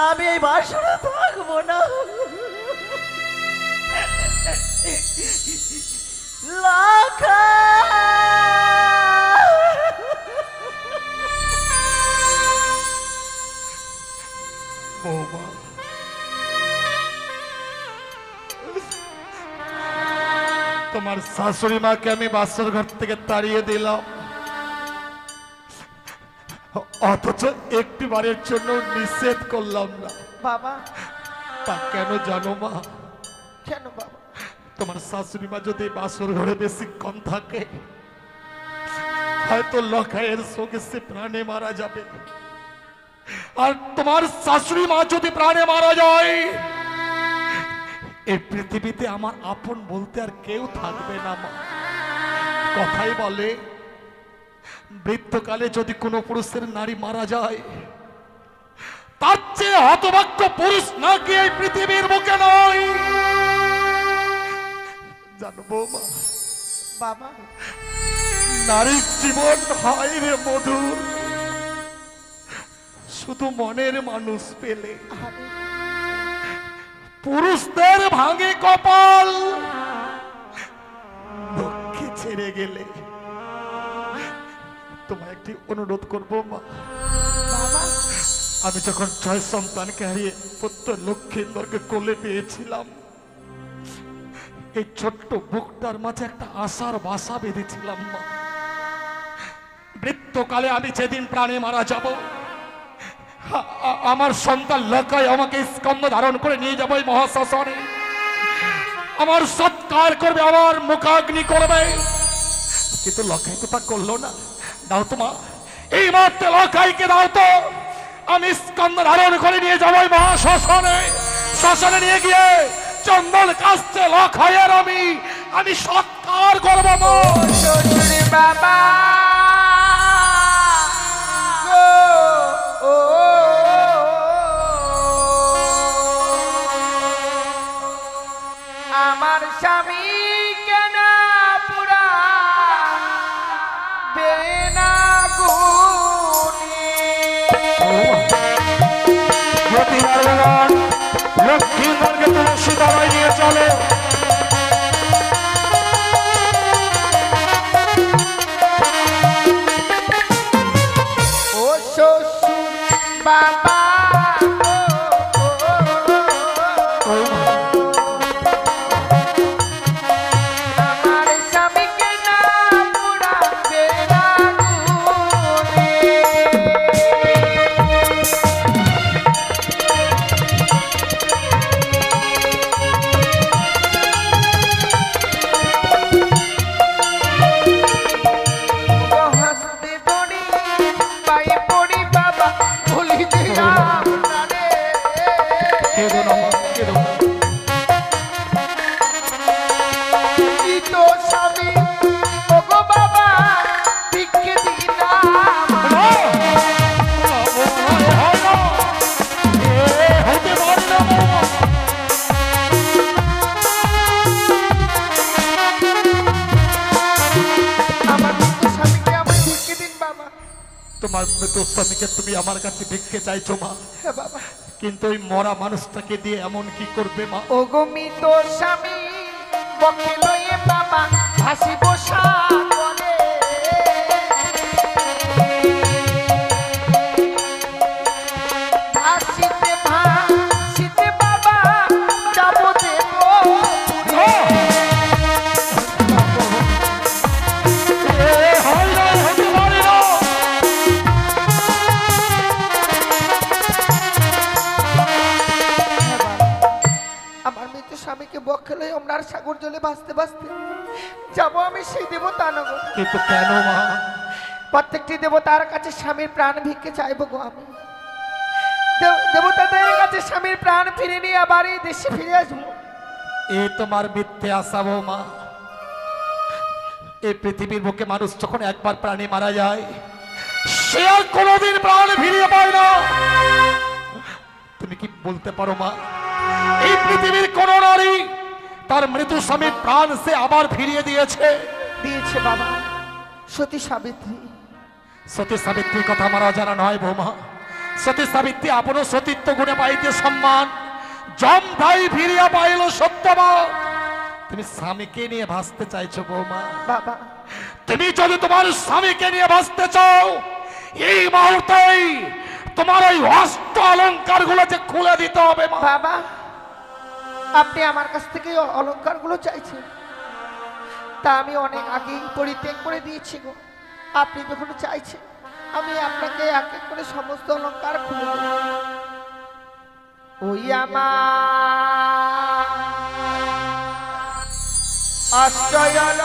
আমি এই বাসনে থাকবো না। লাখা বৌমা, তোমার শাশুড়ি মাকে আমি বাসর ঘর থেকে তাড়িয়ে দিলাম, অথচ একটি বারের জন্য নিষেধ করলাম না। বাবা, তা কেন জানো মা? কেন বাবা? তোমার শাশুড়ি মা যদি বাসর ঘরে বেশিক্ষণ থাকে, হয়তো লখাইয়ের সঙ্গে সে প্রাণে মারা যাবে। আর তোমার শাশুড়ি মা যদি প্রাণে মারা যায়, এই পৃথিবীতে আমার আপন বলতে আর কেউ থাকবে না মা। কথাই বলে, বৃদ্ধকালে যদি কোনো পুরুষের নারী মারা যায়, তার চেয়ে হতভাগ্য পুরুষ নাকি এই পৃথিবীর বুকে নয়। জানবো মা, বাবা, নারীর জীবন হয় রে মধুর, শুধু মনের মানুষ পেলে। আরে পুরুষদের ভাঙে কপাল দুঃখে ছেড়ে গেলে। তোমায় একটি অনুরোধ করবো মা, বাবা, আমি যখন 6 সন্তানকে হারিয়ে পুত্র লক্ষ্মীন্দরকে কোলে পেয়েছিলাম, এই ছোট্ট বুকটার মাঝে একটা আশার বাসা বেঁধেছিলাম মা। মৃত্যুকালে আমি যেদিন প্রাণে মারা যাব, আমার সন্তান লকাই আমাকে স্কন্ধ ধারণ করে নিয়ে যাবো এই মহাশ্মশানে। আমার সৎকার করবে, আমার মুখাগ্নি করবে। কিন্তু লকাই তো তা করলো না। দাও তো মা, এই মুহূর্তে লকাইকে দাও তো, আমি স্কন্ধ ধারণ করে নিয়ে যাবো এই মহাশ্মশানে। শ্মশানে নিয়ে গিয়ে চন্দন কাস্তে লকাইয়ের আমি সৎকার করবো মা। শ্বশুর বাবা গো, ও আমার স্বামী কেন পুরা বেনা গুনি? লক্ষ্মীন্দরকে তুমি সীতারায় নিয়ে চলো। ও শ্বশুর বাবা গো, আমার স্বামীকে না পুরা বেনা গুনি। হাসতে দড়ি পায়ে পড়ি বাবা, ভুলি দিয়া রে। কেঁদো না মা, কেঁদো না। কি তো স্বামী ওগো বাবা, ভিক্ষে দিলাম। আমার মৃত স্বামীকে আমার ভিক্ষে দিন বাবা। তোমার মৃত স্বামীকে তুমি আমার কাছে ভিক্ষে চাইছো মা, হ্যাঁ বাবা। কিন্তু ওই মরা মানুষটাকে দিয়ে এমন কি করবে মা? ওগো মৃত স্বামী বকে লয়ে বাবা ভাসি বসা করে। ভাসিতে বাবা যাব দেব পুরে। আমার মৃত স্বামীকে বক্ষে লয়ে ওমরার সাগর জলে ভাসতে ভাসতে যাবো আমি সেই দেবতা নগর। কিন্তু কেন মা? প্রত্যেকটি দেবতার কাছে স্বামীর প্রাণ ভিক্ষে চাইবো গো আমি। দেবতাদের কাছে স্বামীর প্রাণ ফিরে নিয়ে আবার এই দেশে ফিরে আসবো। এই তোমার মিথ্যে আশা মা। এই পৃথিবীর বুকে মানুষ যখন একবার প্রাণে মারা যায়, সে আর কোনোদিন প্রাণ ফিরিয়ে পায় না। তুমি কি বলতে পারো মা, এই পৃথিবীর কোন নারী তার মৃত স্বামীর প্রাণ সে আবার ফিরিয়ে দিয়েছে? দিয়েছে বাবা। সতী সাবিত্রী। সতী সাবিত্রীর কথা আমার অজানা নয় বৌমা। সতী সাবিত্রী আপন সতীত্ব গুণে পাইতে সম্মান, জম ভাই ফিরিয়া পাইল সত্যবান। তুমি স্বামীকে নিয়ে ভাসতে চাইছো বৌমা। বাবা, তুমি যদি তোমার স্বামীকে নিয়ে ভাসতে চাও, এই মুহূর্তেই তোমার ওই অষ্ট অলংকার গুলো যে খুলে দিতে হবে মা। বাবা, আপনি আমার কাছ থেকে অলংকারগুলো চাইছেন, তা আমি অনেক আগেই পরিত্যাগ করে দিয়েছি গো। আপনি যখন চাইছেন, আমি আপনাকে এক এক করে সমস্ত অলংকার খুলে দেব। ওই আমার শ্বশুর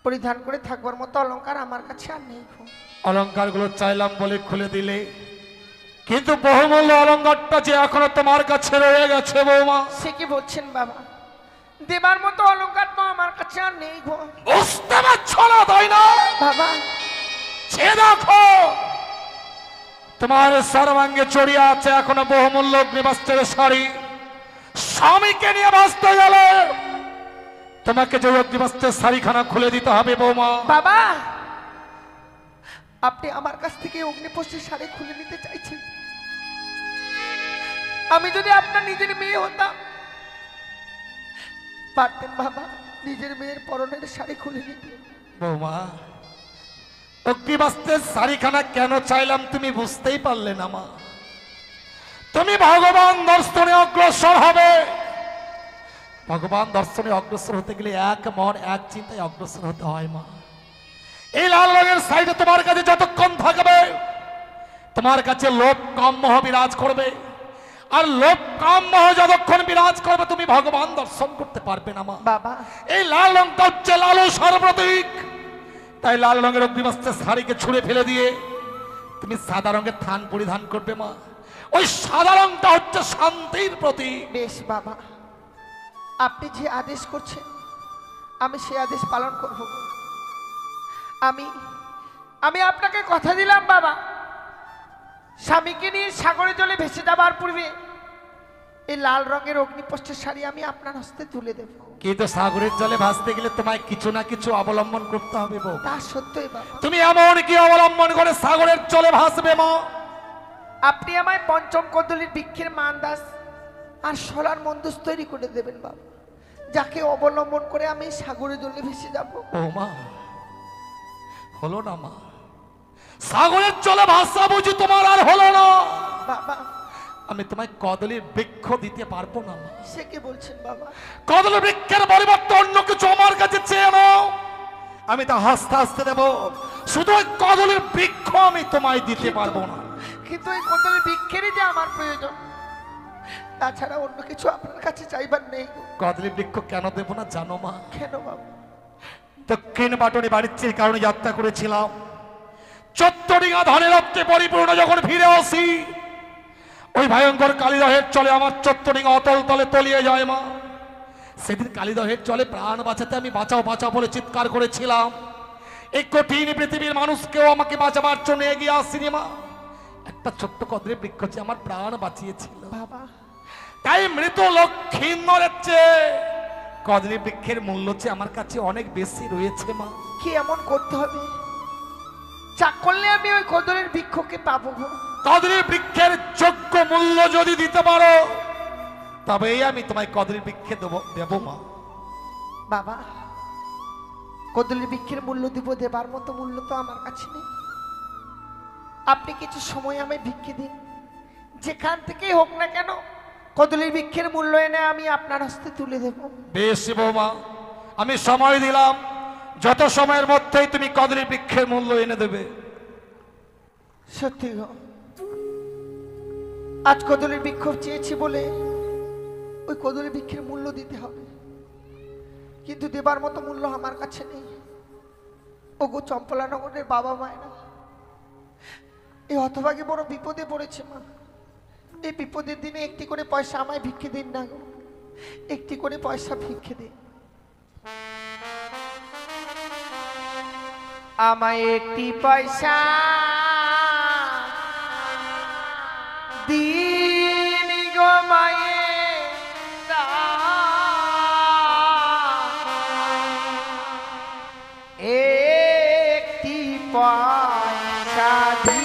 পরিধান করে থাকবার মতো অলংকার আমার কাছে আর নেই। অলংকার গুলো চাইলাম বলে খুলে দিলে, কিন্তু বহুমূল্য অলংকারটা যে এখনো তোমার কাছে রয়ে গেছে বৌমা। সে কি বলছেন বাবা? দেবার মতো অলংকার তো আমার কাছে আর নেই গো। বুঝতে পারছো না তাই না বাবা? সে দেখো তোমার সর্বাঙ্গে চড়িয়ে আছে এখনো বহুমূল্য অগ্নিবস্ত্রের শাড়ি। স্বামীকে নিয়ে বাঁচতে গেলে তোমাকে যে অগ্নিবস্ত্রের শাড়িখানা খুলে দিতে হবে বৌমা। বাবা, আপনি আমার কাছ থেকে অগ্নিবস্ত্রের শাড়ি খুলে নিতে চাইছেন? আমি যদি আপনার নিজের মেয়ে হতাম, পারতেন বাবা নিজের মেয়ের পরনের শাড়ি খুলে নিতে। বৌমা, অগ্নিবস্ত্রের শাড়িখানা কেন চাইলাম তুমি বুঝতেই পারলে না মা। তুমি ভগবান দর্শনে অগ্রসর হবে। ভগবান দর্শনে অগ্রসর হতে গেলে এক মন এক চিন্তায় অগ্রসর হতে হয় মা। এই লাল রঙের সাইডে তোমার কাছে যতক্ষণ থাকবে, তোমার কাছে লোভ কাম মোহ বিরাজ করবে। আর লোভ কাম মোহ যতক্ষণ বিরাজ করবে, তুমি ভগবান দর্শন করতে পারবে না মা। বাবা, এই লাল রংটা হচ্ছে লালসার প্রতীক। তাই লাল রঙের অগ্নিবস্ত্রের শাড়িকে ছুঁড়ে ফেলে দিয়ে তুমি সাদা রঙের থান পরিধান করবে মা। ওই সাদা রংটা হচ্ছে শান্তির প্রতীক। বেশ বাবা, আপনি যে আদেশ করছেন আমি সেই আদেশ পালন করব। আমি আপনাকে কথা দিলাম বাবা, স্বামীকে নিয়ে সাগরে জলে ভেসে যাবার পূর্বে এই লাল রঙের অগ্নিপোষ্ঠের শাড়ি আমি আপনার হস্তে তুলে দেব। কিন্তু সাগরের জলে ভাসতে গেলে তোমায় কিছু না কিছু অবলম্বন করতে হবে বউ। তা সত্যই বাবা। তুমি এমন কি অবলম্বন করে সাগরের জলে ভাসবে মা? আপনি আমায় পঞ্চম কদলীর বৃক্ষের মান্দাস আর সোলার মন্দুস তৈরি করে দেবেন বাবা, যাকে অবলম্বন করে আমি সাগরের জলে ভেসে যাব। ও মা, হলো না মা, সাগরের জলে ভাসা বুঝি তোমার আর হলো না। বাবা আমি তোমায় কদলীর বৃক্ষ দিতে পারবো না মা। সে কি বলছেন বাবা? কদলীর বৃক্ষের পরিবর্তে অন্য কিছু আমার কাছে চেয়ে নাও, আমি তা হাসতে হাসতে দেব। শুধু ওই কদলীর বৃক্ষ আমি তোমায় দিতে পারবো না। কিন্তু এই কদলীর বৃক্ষেরই যে আমার প্রয়োজন, তাছাড়া অন্য কিছু আপনার কাছে চাইবার নেই। কদলীর বৃক্ষ কেন দেব না জানো মা? কেন বাবা? দক্ষিণ বাটনে বাণিজ্যের কারণে যাত্রা করেছিলাম, চত্বরিঙা ধানের রক্তে পরিপূর্ণ যখন ফিরে আসি, ওই ভয়ঙ্কর কালিদহের চলে আমার চত্বরিঙা অতল তলে তলিয়ে যায় মা। সেদিন কালিদহের চলে প্রাণ বাঁচাতে আমি বাঁচাও বাঁচাও বলে চিৎকার করেছিলাম। এই কঠিন পৃথিবীর মানুষকেও আমাকে বাঁচাবার জন্য এগিয়ে আসেনি মা। একটা ছোট্ট কদলীর বৃক্ষ যে আমার প্রাণ বাঁচিয়েছিল বাবা তাই মৃত লক্ষ্মীন্দরের চেয়ে কদলী বৃক্ষের মূল্য চেয়ে আমার কাছে অনেক বেশি রয়েছে মা। কি এমন করতে হবে যা করলে আমি ওই কদলের বৃক্ষকে পাবো গো? কদলী বৃক্ষের যোগ্য মূল্য যদি দিতে পারো তবেই আমি তোমায় কদলী বৃক্ষে দেব মা। বাবা কদলের বৃক্ষের মূল্য দিব, দেবার মতো মূল্য তো আমার কাছে নেই। আপনি কিছু সময় আমায় ভিক্ষে দিন, যেখান থেকেই হোক না কেন কদলের বৃক্ষের মূল্য এনে আমি আপনার হস্তে তুলে দেব। বেশ বৌমা, আমি সময় দিলাম, যত সময়ের মধ্যেই তুমি কদলী বৃক্ষের মূল্য এনে দেবে। সত্যি গো, আজ কদলের বৃক্ষ চেয়েছি বলে ওই কদলের বৃক্ষের মূল্য দিতে হবে, কিন্তু দেবার মতো মূল্য আমার কাছে নেই। ওগো চম্পলানগরের বাবা মায়েরা, এই হতভাগে বড় বিপদে পড়েছে মা। এই বিপদের দিনে একটি করে পয়সা আমায় ভিক্ষে দিন না গো, একটি করে পয়সা ভিক্ষে দিন। আমায় একটি পয়সা দিন গো মায়ে, একটি পয়সা দিন।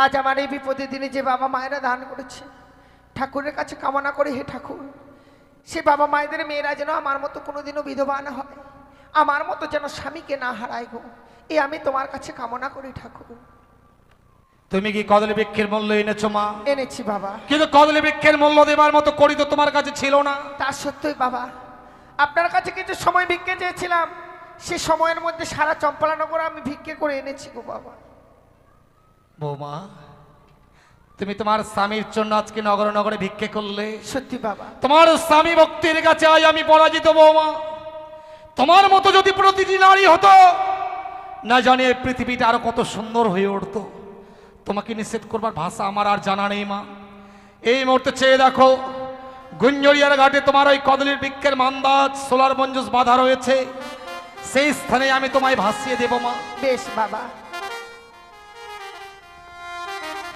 আজ আমার এই বিপদের দিনে যে বাবা মায়েরা দান করেছে, ঠাকুরের কাছে কামনা করে, হে ঠাকুর, সে বাবা মায়েদের মেয়েরা যেন আমার মতো কোনোদিনও বিধবা না হয়, আমার মতো যেন স্বামীকে না হারায় গো, এ আমি তোমার কাছে কামনা করি ঠাকুর। তুমি কি কদলী বৃক্ষের মূল্য এনেছো মা? এনেছি বাবা। কিন্তু কদলী বৃক্ষের মূল্য দেবার মতো করি তো তোমার কাছে ছিল না। তা সত্যই বাবা, আপনার কাছে কিছু সময় ভিক্ষে চেয়েছিলাম, সে সময়ের মধ্যে সারা চম্পালানগর আমি ভিক্ষে করে এনেছি গো বাবা। বৌমা, তুমি তোমার স্বামীর জন্য আজকে নগরে নগরে ভিক্ষে করলে। সত্যি বাবা। তোমার স্বামী ভক্তির কাছে আজ আমি পরাজিত বৌমা। তোমার মতো যদি প্রতিটি নারী হতো, না জানি এই পৃথিবীটা আরো কত সুন্দর হয়ে উঠতো। তোমাকে নিষেধ করবার ভাষা আমার আর জানা নেই মা। এই মুহূর্তে চেয়ে দেখো, গুঞ্জরিয়ার ঘাটে তোমার ওই কদলীর বৃক্ষের মান্দাজ সোলার মঞ্জুস বাঁধা রয়েছে, সেই স্থানে আমি তোমায় ভাসিয়ে দেব মা। বেশ বাবা।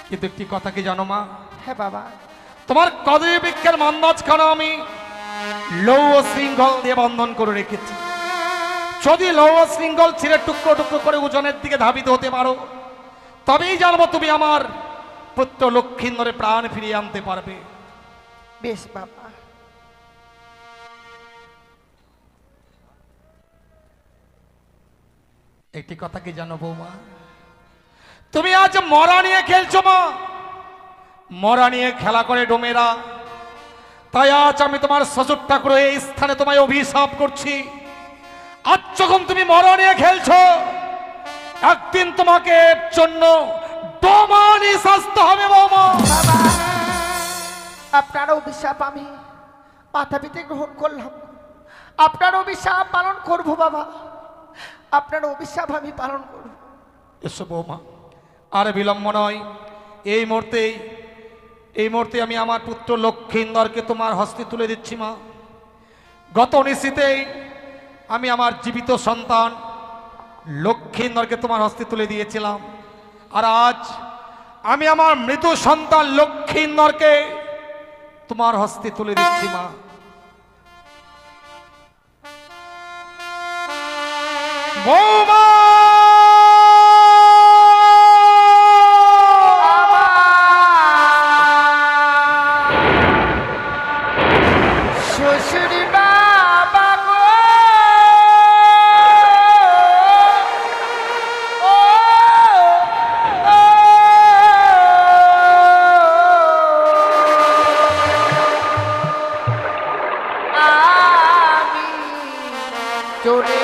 কিন্তু একটি কথা কি জানো মা? হ্যাঁ বাবা। তোমার কদলী বৃক্ষের মান্দাজখানা আমি লৌহ শৃঙ্খল দিয়ে বন্ধন করে রেখেছি। যদি লৌহ শৃঙ্খল ছিঁড়ে টুকরো টুকরো করে ওজনের দিকে ধাবিত হতে পারো, তবেই জানবো তুমি আমার পুত্র লক্ষ্মীন্দরে প্রাণ ফিরিয়ে আনতে পারবে। বেশ বাবা। একটি কথা কি জানো বৌমা? তুমি আজ মরা নিয়ে খেলছো মা, মরা নিয়ে খেলা করে ডোমেরা। তাই আজ আমি তোমার শ্বশুর ঠাকুর এই স্থানে তোমায় অভিশাপ করছি। আজ যখন তুমি মরা নিয়ে খেলছো, একদিন তোমাকে এর জন্য ডোমানি শাস্তি হবে বৌমা। বাবা, আপনার অভিশাপ আমি মাথা পিতে গ্রহণ করলাম। আপনার অভিশাপ পালন করব বাবা, আপনার অভিশাপ আমি পালন করব। এসো বৌমা, আর বিলম্ব নয়। এই মুহূর্তে আমি আমার পুত্র লক্ষ্মীন্দরকে তোমার হস্তে তুলে দিচ্ছি মা। গত নিশীতেই আমি আমার জীবিত সন্তান লক্ষ্মীন্দরকে তোমার হস্তে তুলে দিয়েছিলাম, আর আজ আমি আমার মৃত সন্তান লক্ষ্মীন্দরকে তোমার হস্তে তুলে দিচ্ছি মা। বৌমা, শ্বশুরি বাবা গো, ও, ও, আমি চলে